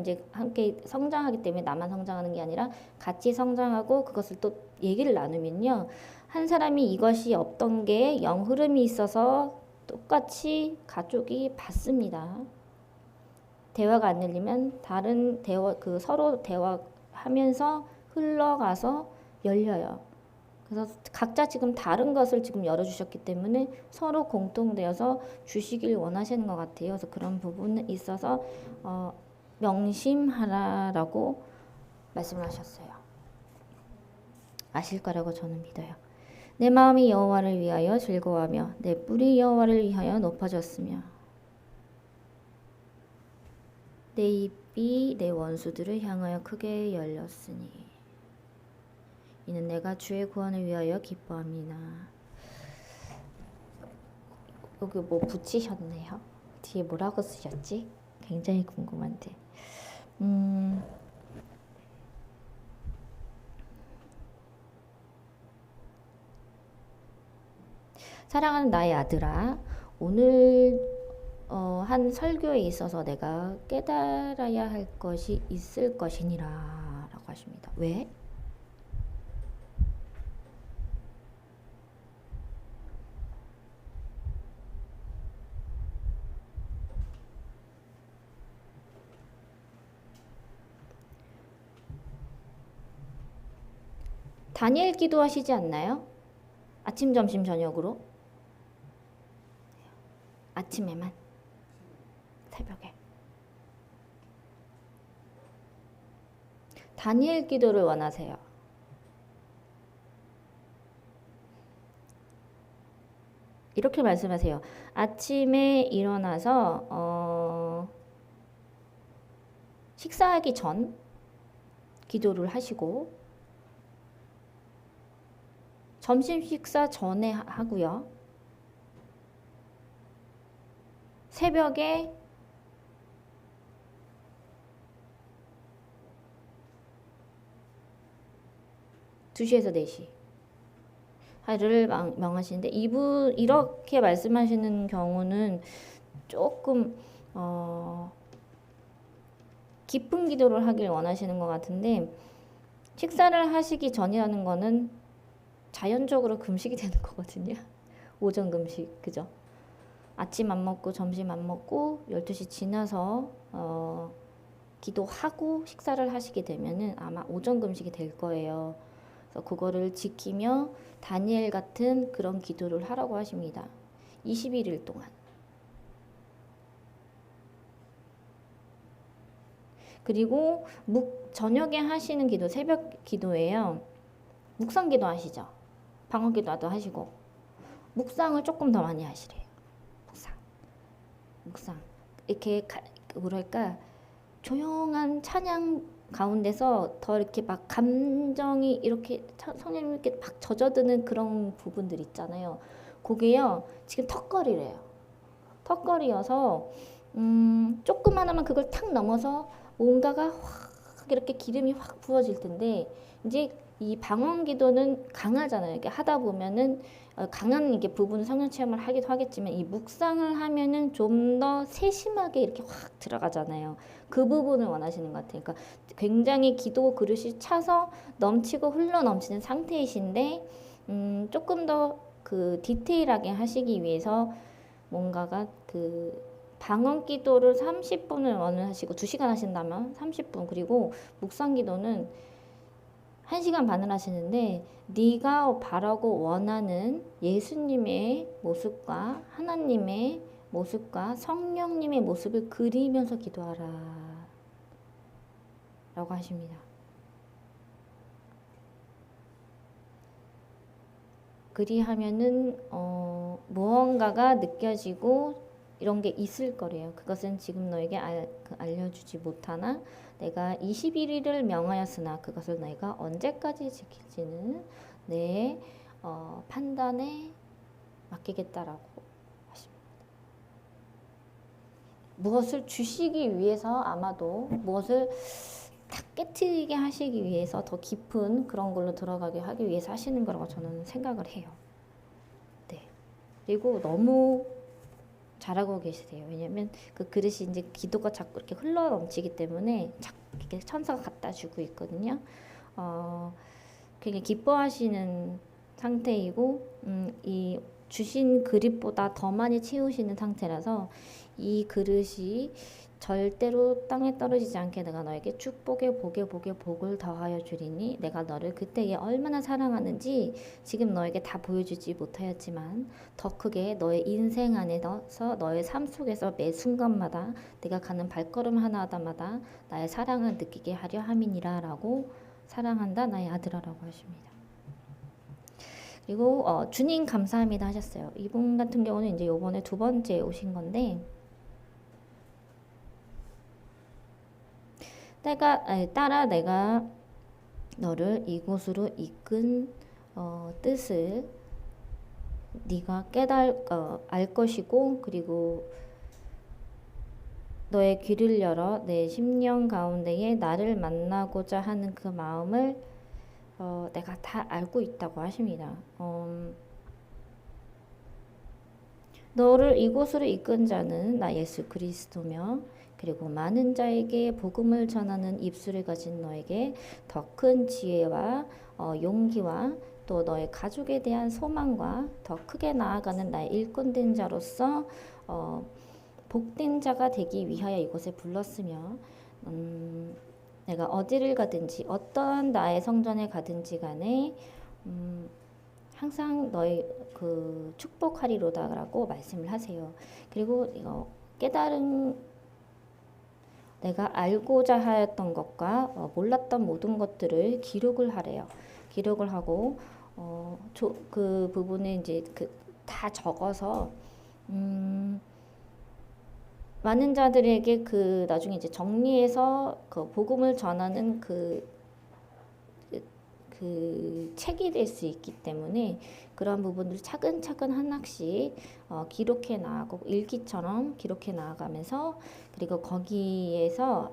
이제 함께 성장하기 때문에 나만 성장하는 게 아니라 같이 성장하고 그것을 또 얘기를 나누면요, 한 사람이 이것이 없던 게 영 흐름이 있어서 똑같이 가족이 받습니다. 대화가 안 열리면 다른 대화, 서로 대화하면서 흘러가서 열려요. 그래서 각자 지금 다른 것을 지금 열어주셨기 때문에 서로 공통되어서 주시길 원하시는 것 같아요. 그래서 그런 부분에 있어서 명심하라라고 말씀을 하셨어요. 아실 거라고 저는 믿어요. 내 마음이 여호와를 위하여 즐거워하며 내 뿔이 여호와를 위하여 높아졌으며 내 입이 내 원수들을 향하여 크게 열렸으니 이는 내가 주의 구원을 위하여 기뻐함이나. 여기 뭐 붙이셨네요. 뒤에 뭐라고 쓰셨지? 굉장히 궁금한데. 사랑하는 나의 아들아, 오늘 한 설교에 있어서 내가 깨달아야 할 것이 있을 것이니라 라고 하십니다. 왜? 다니엘 기도하시지 않나요? 아침, 점심, 저녁으로? 아침에만? 새벽에? 다니엘 기도를 원하세요. 이렇게 말씀하세요. 아침에 일어나서 식사하기 전 기도를 하시고, 점심 식사 전에 하고요. 새벽에 (2시에서 4시) 를 명하시는데, 이분 이렇게 말씀하시는 경우는 조금 깊은 기도를 하길 원하시는 것 같은데, 식사를 하시기 전이라는 거는 자연적으로 금식이 되는 거거든요. 오전 금식, 그죠? 아침 안 먹고 점심 안 먹고 12시 지나서 기도하고 식사를 하시게 되면은 아마 오전 금식이 될 거예요. 그래서 그거를 지키며 다니엘 같은 그런 기도를 하라고 하십니다. 21일 동안. 그리고 저녁에 하시는 기도, 새벽 기도예요. 묵상 기도 하시죠. 방언 기도도 하시고 묵상을 조금 더 많이 하시래요. 묵상. 이렇게 뭐랄까, 조용한 찬양 가운데서 더 이렇게 막 감정이 이렇게 성령님 이렇게 막 젖어드는 그런 부분들 있잖아요. 그게요 지금 턱걸이래요. 턱걸이여서 조금 하면 그걸 탁 넘어서 뭔가가 확 이렇게 기름이 확 부어질 텐데, 이제 이 방언 기도는 강하잖아요. 이렇게 하다 보면은 강한 이게 부분 성령 체험을 하기도 하겠지만, 이 묵상을 하면은 좀 더 세심하게 이렇게 확 들어가잖아요. 그 부분을 원하시는 것 같아요. 그러니까 굉장히 기도 그릇이 차서 넘치고 흘러 넘치는 상태이신데, 조금 더 그 디테일하게 하시기 위해서 뭔가가 그 방언 기도를 30분을 원하시고 2시간 하신다면 30분, 그리고 묵상 기도는 1시간 반을 하시는데, 네가 바라고 원하는 예수님의 모습과 하나님의 모습과 성령님의 모습을 그리면서 기도하라 라고 하십니다. 그리하면은 무언가가 느껴지고 이런 게 있을 거래요. 그것은 지금 너에게 알려주지 못하나 내가 21일을 명하였으나 그것을 너희가 언제까지 지킬지는 내 판단에 맡기겠다라고 하십니다. 무엇을 주시기 위해서 아마도 무엇을 딱 깨트리게 하시기 위해서 더 깊은 그런 걸로 들어가게 하기 위해서 하시는 거라고 저는 생각을 해요. 네. 그리고 너무 잘하고 계시세요. 왜냐면 그 그릇이 이제 기도가 자꾸 이렇게 흘러 넘치기 때문에 자꾸 이렇게 천사가 갖다 주고 있거든요. 굉장히 기뻐하시는 상태이고, 이 주신 그릇보다 더 많이 채우시는 상태라서 이 그릇이 절대로 땅에 떨어지지 않게 내가 너에게 축복에 복을 더하여 주리니 내가 너를 그때에 얼마나 사랑하는지 지금 너에게 다 보여주지 못하였지만 더 크게 너의 인생 안에서 너의 삶 속에서 매 순간마다 내가 가는 발걸음 하나마다 나의 사랑을 느끼게 하려 함이니라 라고 사랑한다 나의 아들아라고 하십니다. 그리고 주님 감사합니다 하셨어요. 이분 같은 경우는 이제 요번에 두 번째 오신 건데 따라 내가 너를 이곳으로 이끈 뜻을 네가 알 것이고 그리고 너의 귀를 열어 내 심령 가운데에 나를 만나고자 하는 그 마음을 내가 다 알고 있다고 하십니다. 너를 이곳으로 이끈 자는 나 예수 그리스도며 그리고 많은 자에게 복음을 전하는 입술을 가진 너에게 더 큰 지혜와 용기와 또 너의 가족에 대한 소망과 더 크게 나아가는 나의 일꾼된 자로서 복된 자가 되기 위하여 이곳에 불렀으며 내가 어디를 가든지 어떠한 나의 성전에 가든지 간에 항상 너의 그 축복하리로다라고 말씀을 하세요. 그리고 이거 깨달은 내가 알고자 하였던 것과 몰랐던 모든 것들을 기록을 하래요. 기록을 하고 그 부분에 이제 다 적어서 많은 자들에게 그 나중에 이제 정리해서 그 복음을 전하는 그 책이 될 수 있기 때문에 그런 부분들을 차근차근 하나씩 기록해 나가고 일기처럼 기록해 나가면서 그리고 거기에서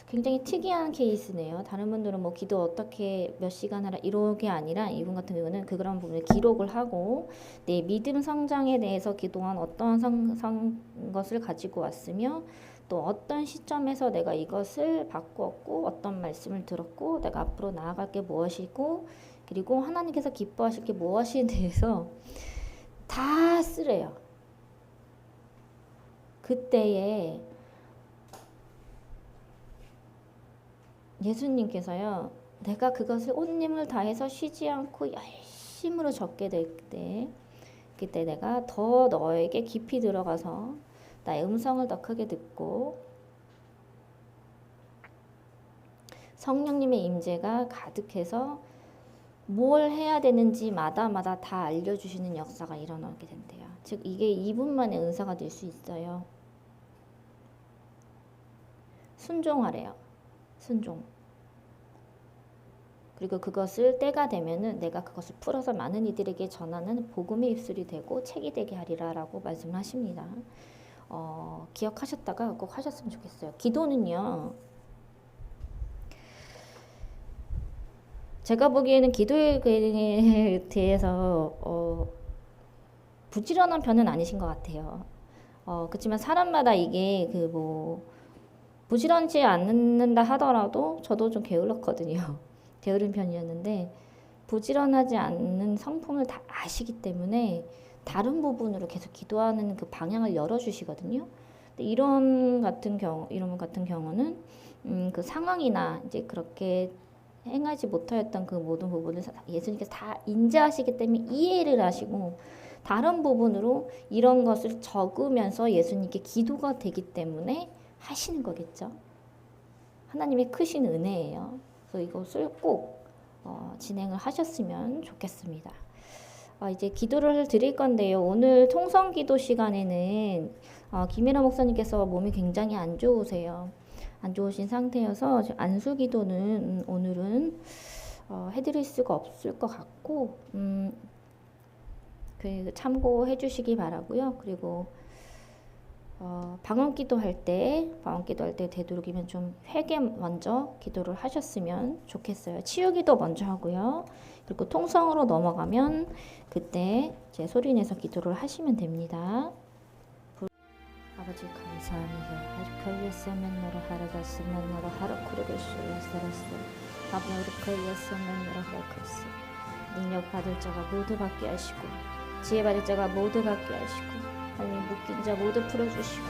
굉장히 특이한 케이스네요. 다른 분들은 뭐 기도 어떻게 몇 시간 하라 이렇게 아니라 이분 같은 경우는 그런 부분을 기록을 하고 내 믿음 성장에 대해서 그동안 어떠한 것을 가지고 왔으며 또 어떤 시점에서 내가 이것을 바꾸었고 어떤 말씀을 들었고 내가 앞으로 나아갈 게 무엇이고 그리고 하나님께서 기뻐하실 게 무엇에 대해서 다 쓰래요. 그때에 예수님께서요 내가 그것을 온 힘을 다해서 쉬지 않고 열심으로 적게 될 때 그때 내가 더 너에게 깊이 들어가서 나의 음성을 더 크게 듣고 성령님의 임재가 가득해서 뭘 해야 되는지 마다 다 알려주시는 역사가 일어나게 된대요. 즉 이게 2분만의 은사가 될 수 있어요. 순종하래요. 순종. 그리고 그것을 때가 되면은 내가 그것을 풀어서 많은 이들에게 전하는 복음의 입술이 되고 책이 되게 하리라 라고 말씀을 하십니다. 기억하셨다가 꼭 하셨으면 좋겠어요. 기도는요. 제가 보기에는 기도에 대해서 부지런한 편은 아니신 것 같아요. 그렇지만 사람마다 이게 부지런치 않는다 하더라도 저도 좀 게을렀거든요. 게으른 편이었는데 부지런하지 않는 성품을 다 아시기 때문에 다른 부분으로 계속 기도하는 그 방향을 열어주시거든요. 근데 이런 같은 경우는 그 상황이나 이제 그렇게 행하지 못하였던 그 모든 부분을 예수님께서 다 인지하시기 때문에 이해를 하시고 다른 부분으로 이런 것을 적으면서 예수님께 기도가 되기 때문에 하시는 거겠죠. 하나님의 크신 은혜예요. 그래서 이것을 꼭 진행을 하셨으면 좋겠습니다. 이제 기도를 드릴 건데요. 오늘 통성 기도 시간에는 김혜라 목사님께서 몸이 굉장히 안 좋으세요. 안 좋으신 상태여서 안수 기도는 오늘은 해드릴 수가 없을 것 같고 참고해 주시기 바라고요. 그리고 방언 기도할 때 되도록이면 좀 회개 먼저 기도를 하셨으면 좋겠어요. 치유 기도 먼저 하고요. 그리고 통성으로 넘어가면 그때 제 소리 내서 기도를 하시면 됩니다. 아버지 감사합니다. 하루카이에서면 너로 하루가스면 너로 하루쿠르게쇼라스라스 아버지카이에서면 너로 하루카스 능력 받을 자가 모두 받게 하시고 지혜 받을 자가 모두 받게 하시고 하나님 묶인 자 모두 풀어주시고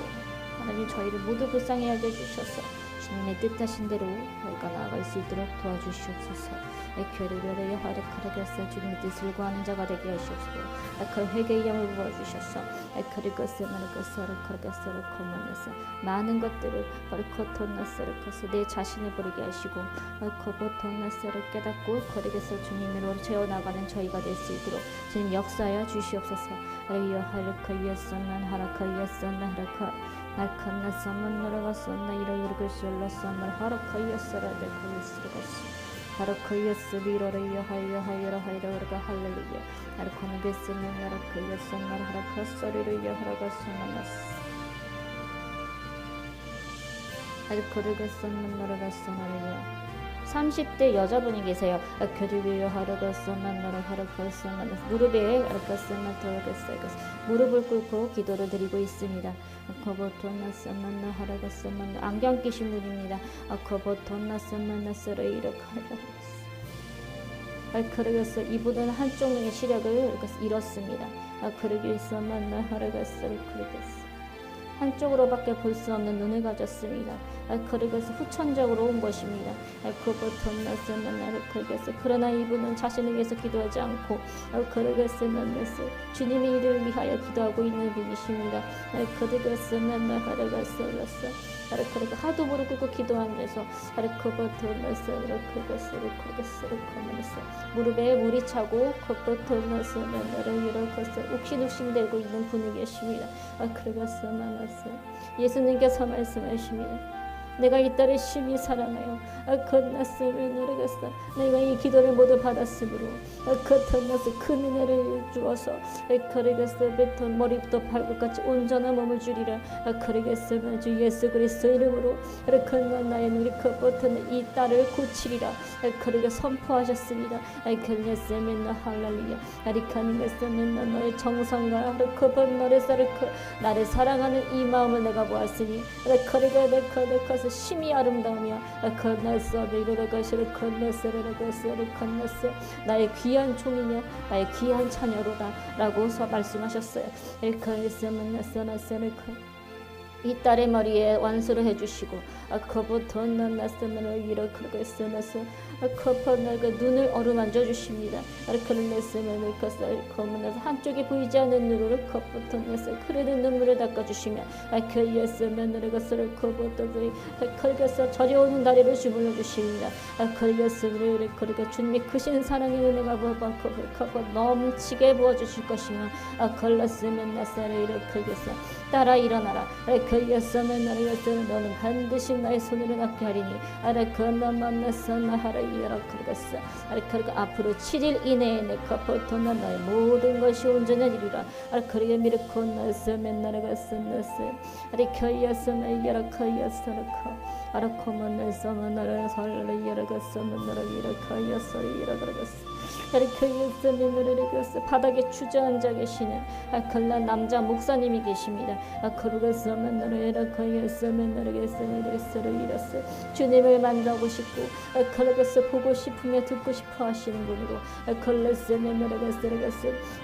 하나님 저희를 모두 불쌍히 여겨주셔서 주님의 뜻하신 대로 저희가 나아갈 수 있도록 도와주시옵소서. 에케르베레 하르카르게스 주님의 뜻을 구하는 자가 되게 하시옵소서. 에케르 회개의 영을 부어주셔서 에케르게스 마르게스 하르카르게스를 코만해서 많은 것들을 바르코토나스르카스 내 자신을 버리게 하시고 에코보토나스를 깨닫고 거리게서 주님으로 채워나가는 저희가 될 수 있도록 주님 역사하여 주시옵소서. 에이여 하르카이에서는 하라카이에서는 하라카 날칸나사만 나라가서나 이러이르고 솔라사만 하라카이에서라 데코이스르가스 하라카이에스 미러레이여 하이여 하이러가 할렐루야 하라카나게스는 하라카이에서는 하라카서리르여 하라가서나나스 하르코르가서는 나라가서나리여 30대 여자분이 계세요. 교리비요 하르가서만 나라 하르가서만 무릎에 하르가서만 돌아갔어요. 무릎을 꿇고 기도를 드리고 있습니다. 아커보토나서만 하르가서만 안경 끼신 분입니다. 아커보토나서만 나서를 이렇게 그러겠어. 이분은 한쪽 눈의 시력을 잃었습니다. 그러기서만 하르가서를 그러겠어. 한쪽으로밖에 볼 수 없는 눈을 가졌습니다. 그러게서 후천적으로 온 것입니다. 그러나 이분은 자신을 위해서 기도하지 않고 주님의 일을 위하여 기도하고 있는 분이십니다. 하도 무릎 꿇고 기도하면서 무릎에 물이 차고 욱신욱신대고 있는 분이 계십니다. 예수님께서 말씀하십니다. 내가 이 딸을 심히 사랑하여 건났음을 노래겠어. 내가 이 기도를 모두 받았으므로 건났어 큰 은혜를 주어서 그러겠어 뱉은 머리부터 발끝까지 온전한 몸을 주리라. 그러겠으면 주 예수 그리스도 이름으로 건난 나의 눈이 겉버튼 이 딸을 고치리라. 그러게 선포하셨습니다. 그랬으면 할렐루야. 아리카니겠으면 너의 정성과 그번 너의 나를 사랑하는 이 마음을 내가 보았으니 그러게 내가 심히 아름다우며 건너서 이르러 가시를 건너서를 건너서 나의 귀한 종이며 나의 귀한 자녀로다 라고 말씀하셨어요. 이 딸의 머리에 완수를 해주시고 그부터는 나스면을 이렇게 했으면서 그 눈을 어루만져 주십니다. 그랬으면 그것을 한쪽이 보이지 않는 눈으로 그부터는 흐르는 눈물을 닦아주시며 그였으면 그것을 그부터 저려오는 다리를 주물러 주십니다. 그였으면 그렇게 주님이 크신 사랑의 은혜가 넘치게 부어주실 것이며 걸렀으면 나사를 이렇게 해서 따라 일어나라. 그였으면 너는 반드시 나의 손으로 낫게 하리니 그너 만나서 나하라 이어라. 그러겠어. 앞으로 7일 이내에 내 겉보토나 너의 모든 것이 온전해지리라. 그러게 미르코 나서면 나라가서 나서 그였으면 이어라. 그였으면 아라코만 나서면 나라 살라 이어라. 갔으면 나라 이어라. 그였어 이어라. 그러겠어. 바닥에 주저앉아 계시는 글란 남자 목사님이 계십니다. 주님을 만나고 싶고 보고 싶으며 듣고 싶어 하시는 분이고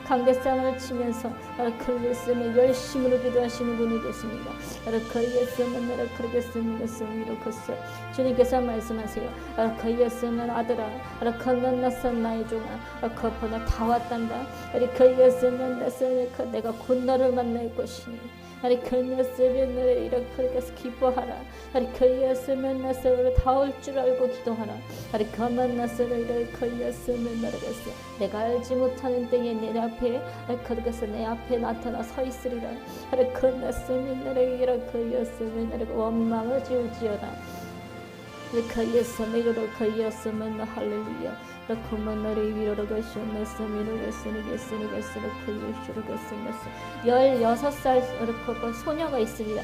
강대상을 치면서 열심으로 기도하시는 분이 계십니다. 주님께서 말씀하세요. 아들아 건넌나선 나의 종아 그러나 다 왔단다. 내가 곧 너를 만날 것이니 아리 그였으면 너를 이렇게 해서 기뻐하라. 아리 그였으면 나서를 닿을 줄 알고 기도하라. 아리 그만 나서를 이렇게 했으면 너를 했어. 내가 알지 못하는 때에 내 앞에 그것서 내 앞에 나타나 서 있으리라. 아리 그였으면 너를 이렇게 했으면 너를 원망을 지우지어라. 그였으면 이렇게 했으면 할렐루야. 그만 너를 위로로 가시는 스미로 가시는 예수를 가시는 그 예수를 가시는 16살 소녀가 있습니다.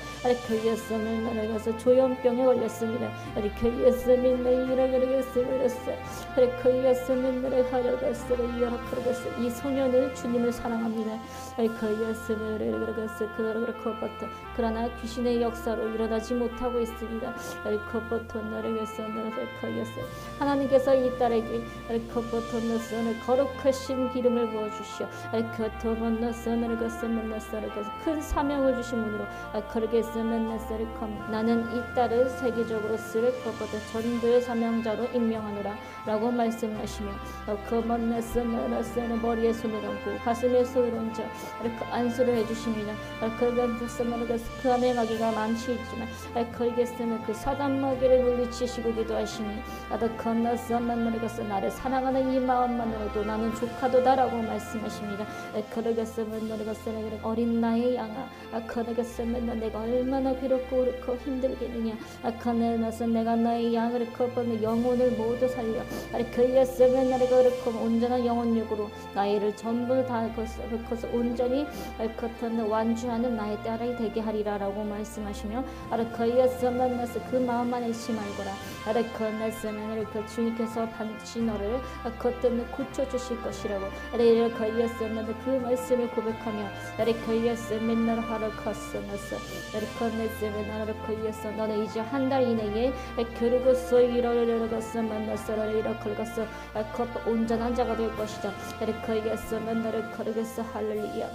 그였으면 나를 가서 조현병에 걸렸습니다. 그였으면 나를 가서 그였으면 나를 하려 갔어. 이 소녀는 주님을 사랑합니다. 그였으면 나를 가서 그렇고부터 그러나 귀신의 역사로 일어나지 못하고 있습니다. 그부터 나를 가서 하나님께서 이 딸에게 그부터 너선을 거룩하신 기름을 부어주시오. 그부터 너선을 큰 사명을 주신 분으로 나는 이 딸을 세계적으로 쓸 그부터 전도의 사명자로 임명하노라 라고 말씀하시며 그만 너선을 머리에 손을 얹고 가슴에 손을 얹어 안수를 해주십니다. 그 안에 마귀가 많지 있지만 거기에서는 그 사단 마귀를 물리치시고 기도하시니 나를 사랑하는 이 마음만으로도 나는 족하도다라고 말씀하십니다. 어린 나의 양아, 내가 얼마나 괴롭고 그렇고 힘들겠느냐. 내가 나의 양을 영혼을 모두 살려. 그였으면 나를 온전한 영혼력으로 나이를 전부 다 그것을 온전히 완주하는 나의 딸이 되게 하리라라고 말씀하시며 그였으면 그 마음만 잃지 말거라. 그 주님께서 반드시 너를 그때는 고쳐주실 것이라고 그였으면 그 말씀을 고백하며 그였으면 너를 하러 갔으면서 그였으면 그였어 너는 이제 한 달 이내에 그리고서 이러려고 만났어를 이렇게 가서 온전한 자가 될 것이다. 그였으면 너를 그러겠어. 할렐루야.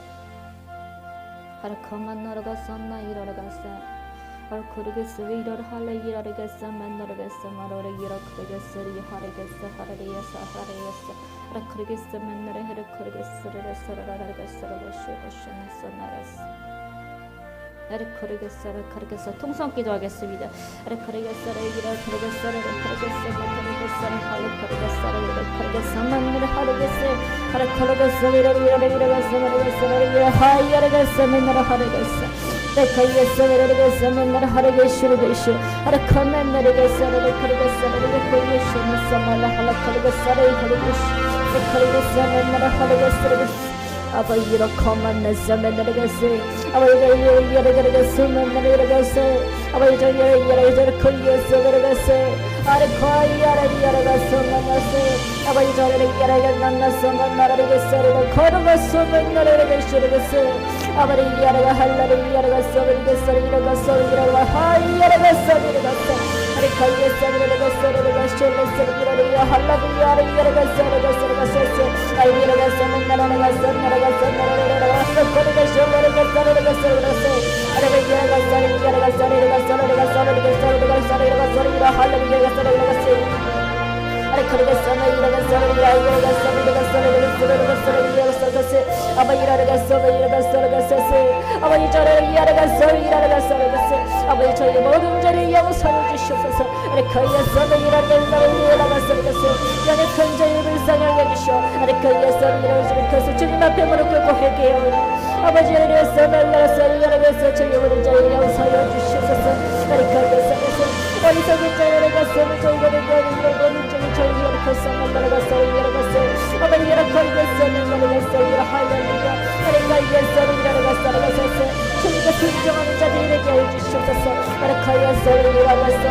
그만 너를 갔어 나 이러러 갔어. 그러겠어 이러러 할래 이러러 갔어 만나러 갔어 말하러 이러러 그러겠어 이하러 갔어 하러리였어 하러리였어 그러겠어 만나러 해러 그러겠어를 서러라라 갔어라고 쉬고 나갔어. 그러겠어 통성 기도하겠습니다. 그러겠어 만나러 하러겠어 이러겠어 만나러 하러겠어. 그였어 그러겠어 만나러 하러겠슈 그슈 그만 나르겠어 그러겠어 그러겠어 말라 할라 그러겠어 그러겠어 만나러 하러겠어. 아버지 이렇게 만났어 만나러겠어. 아버지 이러겠어 만나러겠어. 아버지 이러겠어 그였어 아래 이러겠어 만났어. 아버지 저를 만났어 만나러겠어 걸어갔어 만나러겠어. 아버지 이러가 할라를 이러겠어 이러겠어 이러겠어 이러겠어 그였어 이러겠어 할라를 이러겠어 만나러겠어 아버지 저희 모든 죄를 용서해 주시옵소서. 그였어 연약한 자의 불쌍하게 주시오. 그였어 주님 앞에 무릎 꿇고 회개하오니 아버지 이래서 날라서 이래서 저희 모든 자를 용서해 주시옵소서. 그였어 어리석은 자를 갔으면 저희가 된 거는 이런 점이 저희가 갔어 날라갔어 이래갔어 아버지 이래갔어 날라갔어 할렐루야. 그였어 이래갔어 주님과 순종하는 자들에게 해주시옵소서. 그였어 이래갔어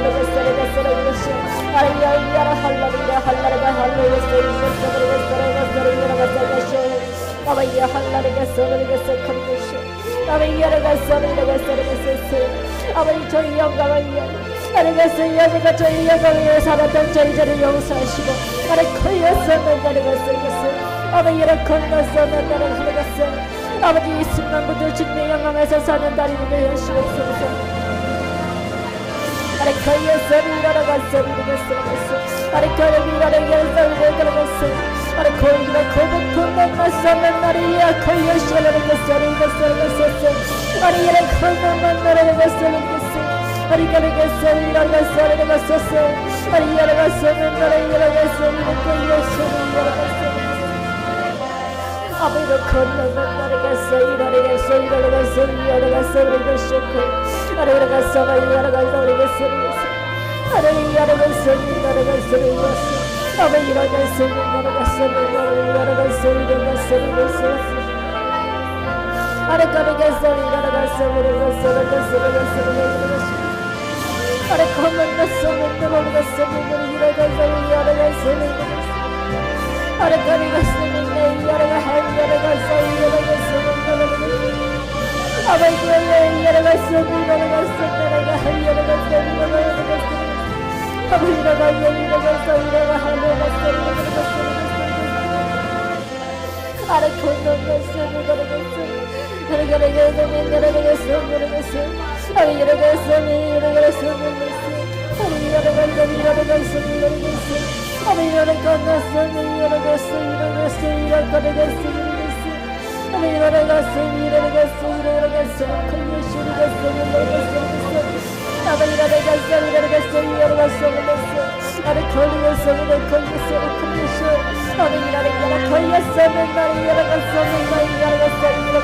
아리야이야라 할렐루야 할렐루야 할렐루야 아버지야 할렐루야 아버지 저희 영광을 위하여 아버지 여자가 저희 영광을 위하여 살았던 저희 죄를 용서하시고 아버지 아버지 이 순간부터 주님의 영광에서 사는 날이 되게 하시옵소서. 그였어 이러갔어 거기가 거북한 만났어 만나리야 그였어 아리야라 칸나만 나라를 갔었는데 아리가를 갔어 이라를 갔어 아리를 갔었어 아리야라 갔으면 나라이야라 갔어 이렇게 예수는 이야라 갔어 아버지로 칸나만 나라를 갔어 이라를 갔어 이라를 갔어 이야라 갔어 우리 갔었고 아리야라 갔어 이야라 갔어 우리 갔어 아리야라 갔어 이라를 갔어 우리 갔어 아버지로 갔어 이라를 갔어 이야라 갔어 이라를 갔어 우리 갔어 아래까지 갔어 이라를 갔어 우리 갔어 우리 갔어 우리 갔어 우리 갔어 아래 커먼 갔어 맨날 갔어 맨날 이라가서 이라가서 아래까지 갔어 맨날 이라가 이라가서 이라가서 맨날 아버지야 이라가서 이라가서 내가 이라가서 이라가서 아버지가 이라가서 이라가 하려가서 아래 커먼 갔어 이라가서 아래가서 맨날 갔어 아니 이라가서 이라가서 아니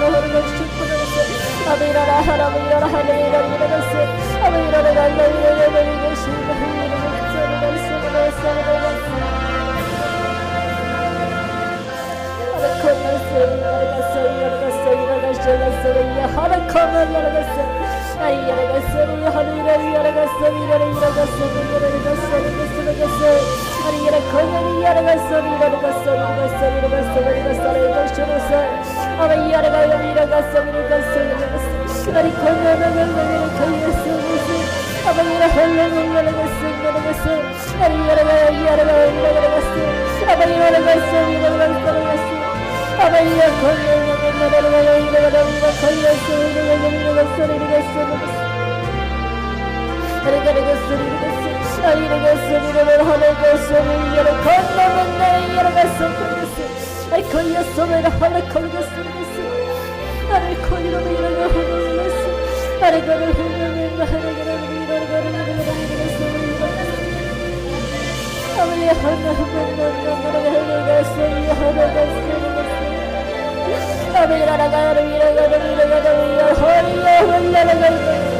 이라가서 이라가서 아니 이라가서 이라가서 이라가서 아니 이라가서 이라가서 예수가서 아니 이라가서 이라가서 아니 걸려서 아니 이라가서 걸렸어 맨날 이라가서 이라가서 아비라라 하라비라라 하라비라라 이라가서 아비라라 이라가서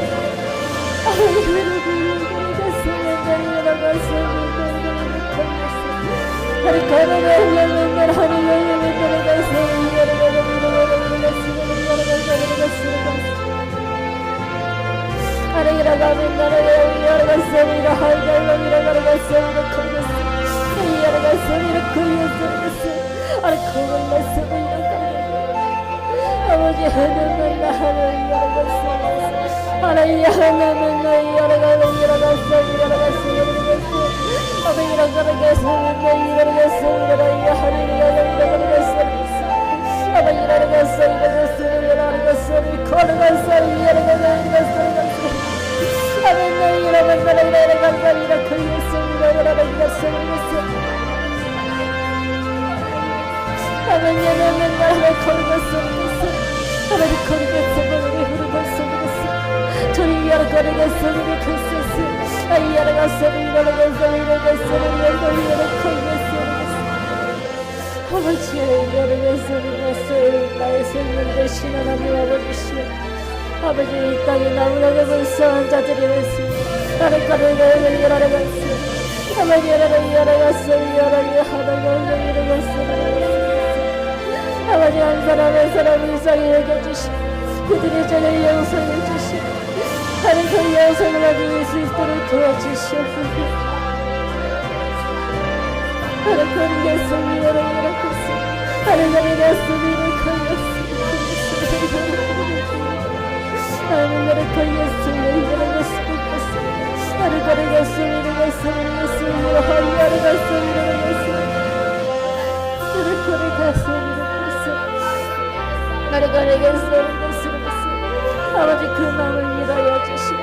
아버지 그 마음을 위하여 주시고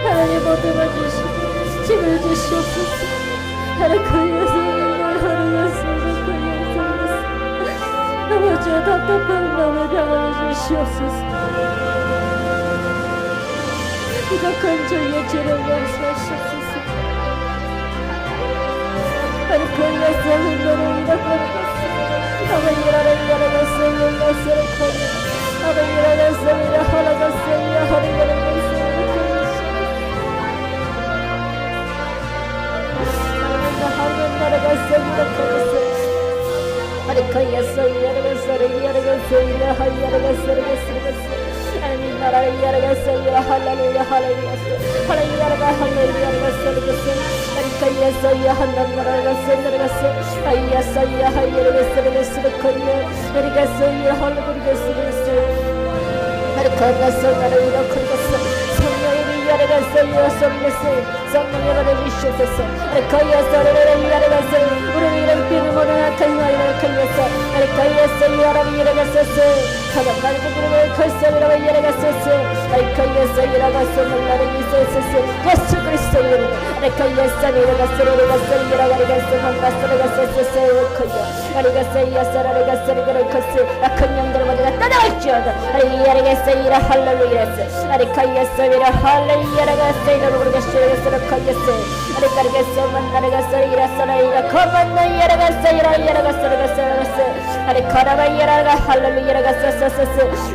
하나님 모두만 주시고 힘을 주시옵소서. 하나님 걸려서 하루였소서 걸려서 아버지의 답답한 마음을 평안해 주시옵소서. 부족한 저희의 죄를 용서하시옵소서. 아니 그에서 너를 잃어버렸어. 아버지라는 여러가서 용서를 거니 아버지라서 하나가서 하나가는 것을 하나님 나라가서 이렇게 아리카야서 야라가서 야라가서 야라가서 아니 나라를 야라가서 할렐루야 할렐루야 할렐루야가 할렐루야가 서르가서 아리카야서 야한난 나라가서 나라가서 아이야서 야하야라가서 서르코야 아리가서 야할렐루야서 아리카야서 나라를 이렇게 성령이 야라가서 야성내세 성령의 나를 주시옵소서. 아리카야서 나라를 야라가서 우리를 이런 비는 모든 악한 너희를 걸려서 아리카야서 야라를 야라가서 가만히 그들을 걸서라고 야라가서 아리카야서 야라가서 나를 이소서서 예수 그리스도 이름으로 아리카야서 야라가서 야라가서 야라가서 만가서 세워커요 아리가서 야사라가서 야라가서 악한 영들을 모두 다 떠나갈지어다 아리야라가서 야라 할렐루야서 아리카야서 야라 할렐루야라가서 이름으로 가시라가서 아리카야서 만나라가서 이라서라 이라커만나 야라가서 야라가서 아리카라바 야라가 할렐루야라가서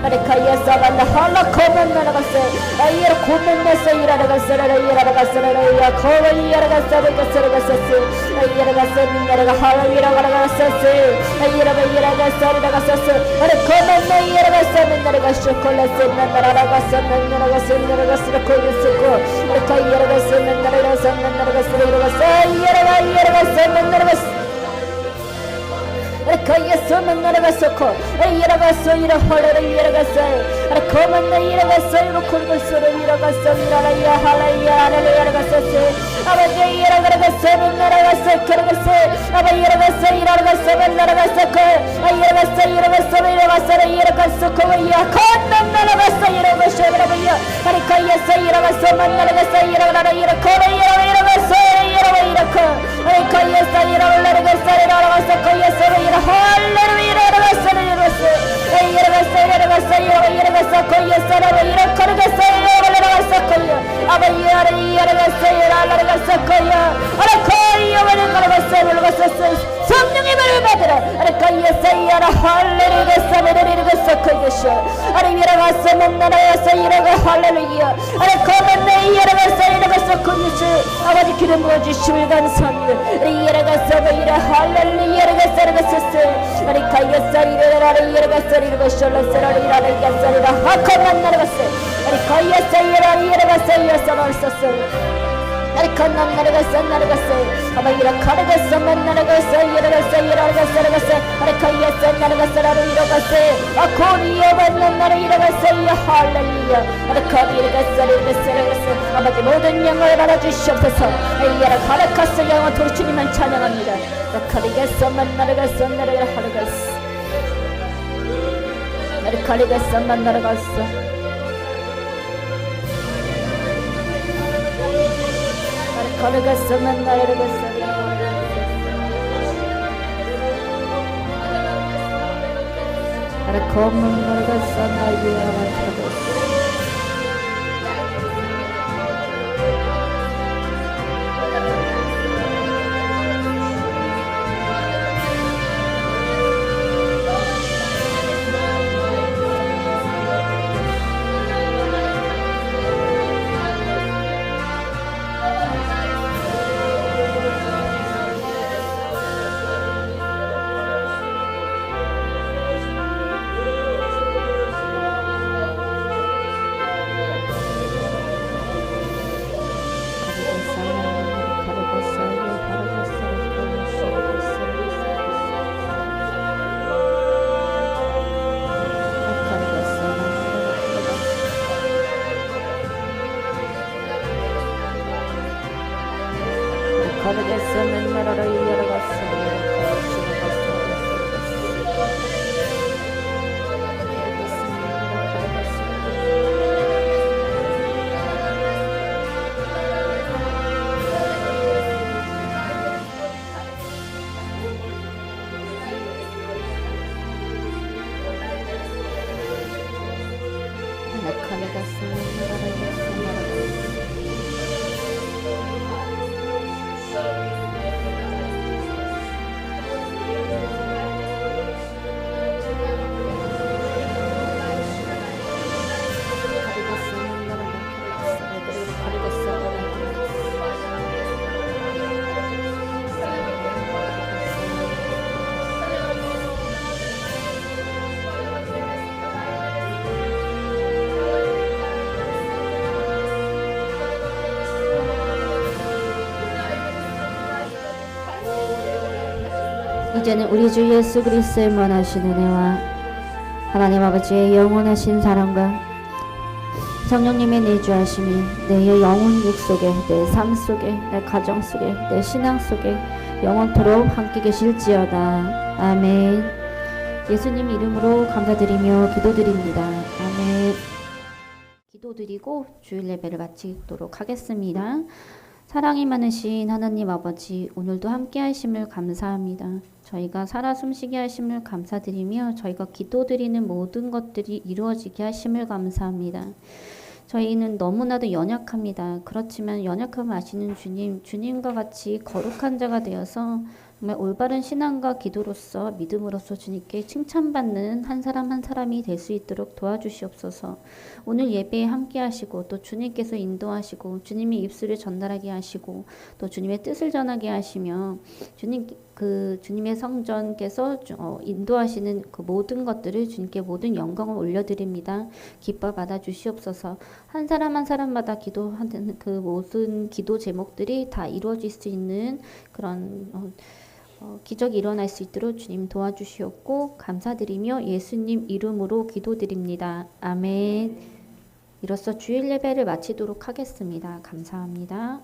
아리카야서 만나 할라커만나라가서 아이야라 고만나서 이라라가서 이라라가서 야커만 야라가서 아이야라가서 민나라가 할렐루야라가서 아이야라바 야라가서 아리커만나 야라가서 만나라가서 콜라서 나라라가서 나라가서 코이스코 아리카야라가서 만나라가서 아리카야서 만나라가서 코 아리야라가서 이라 헐레를 이라가서 아리코만나 이라가서 이로콜고서를 이라가서 이라라야 할라야 아라라야라가서 아버지 이라가라가서 만나라가서 그라가서 아바 이라가서 이라가서 만나라가서 코 아이라가서 이라가서 이라가서 코야 콘만나라가서 이라가서 이라바야 아리카야서 이라가서 만나라가서 이라라라 이라코라 이라가서 이라코 아리카야서 이라라가서 이라가서 코야서 이라 할렐루야 이라가서 이라가서 이라가서 코야서 이라 코라가서 이라가서 코야 아바야라 이라가서 이라라가서 코야 아라코야 와라가서 이라가서 성령의 말을 받으라 아리카야서 이라 할렐루야 이라가서 코야서 아리야라가서 만나라가서 이라가 할렐루야 아라코만나 이라가서 이라가서 코야서 아버지 기름 부어주심을 감사합니다 이라가서 이라 할렐루야 이라가서 아리카야서 이라라라 이라가서 이라가서 이라가서 이라 하코만나라가서 아리카야서 이라가서 이라가서 아리카난 나라가서 아바 이라카라가서 만나라가서 이라가서 아리카야서 나라가서 이라가서 아코리아 만난 나라 이라가서 할렐루야 아리카이라가서 아버지 모든 영을 알아주시옵소서 이라카라카서 영원 도리 주님만 찬양합니다 아리카리가서 만나라가서 나라가 하라가서 아리카리가서 만나라가서 아리카리가서 만나라가서 아리카만 나라가서 나이야라가서 가르겠어 맨나라라 이야라갔어 가르겠어 맨나라라 이제는 우리 주 예수 그리스도의 원하신 은혜와 하나님 아버지의 영원하신 사랑과 성령님의 내주하심이 내 영혼 육 속에, 내 삶 속에, 내 가정 속에, 내 신앙 속에 영원토록 함께 계실지어다. 아멘. 예수님 이름으로 감사드리며 기도드립니다. 아멘. 기도드리고 주일 예배를 마치도록 하겠습니다. 사랑이 많으신 하나님 아버지, 오늘도 함께 하심을 감사합니다. 저희가 살아 숨쉬게 하심을 감사드리며 저희가 기도드리는 모든 것들이 이루어지게 하심을 감사합니다. 저희는 너무나도 연약합니다. 그렇지만 연약함을 아시는 주님, 주님과 같이 거룩한 자가 되어서 정말 올바른 신앙과 기도로서 믿음으로써 주님께 칭찬받는 한 사람 한 사람이 될 수 있도록 도와주시옵소서. 오늘 예배에 함께 하시고 또 주님께서 인도하시고 주님의 입술을 전달하게 하시고 또 주님의 뜻을 전하게 하시며 주님의 성전께서 인도하시는 그 모든 것들을 주님께 모든 영광을 올려드립니다. 기뻐 받아 주시옵소서. 한 사람 한 사람마다 기도하는 그 모든 기도 제목들이 다 이루어질 수 있는 그런 기적이 일어날 수 있도록 주님 도와주시옵고 감사드리며 예수님 이름으로 기도드립니다. 아멘. 이로써 주일 예배를 마치도록 하겠습니다. 감사합니다.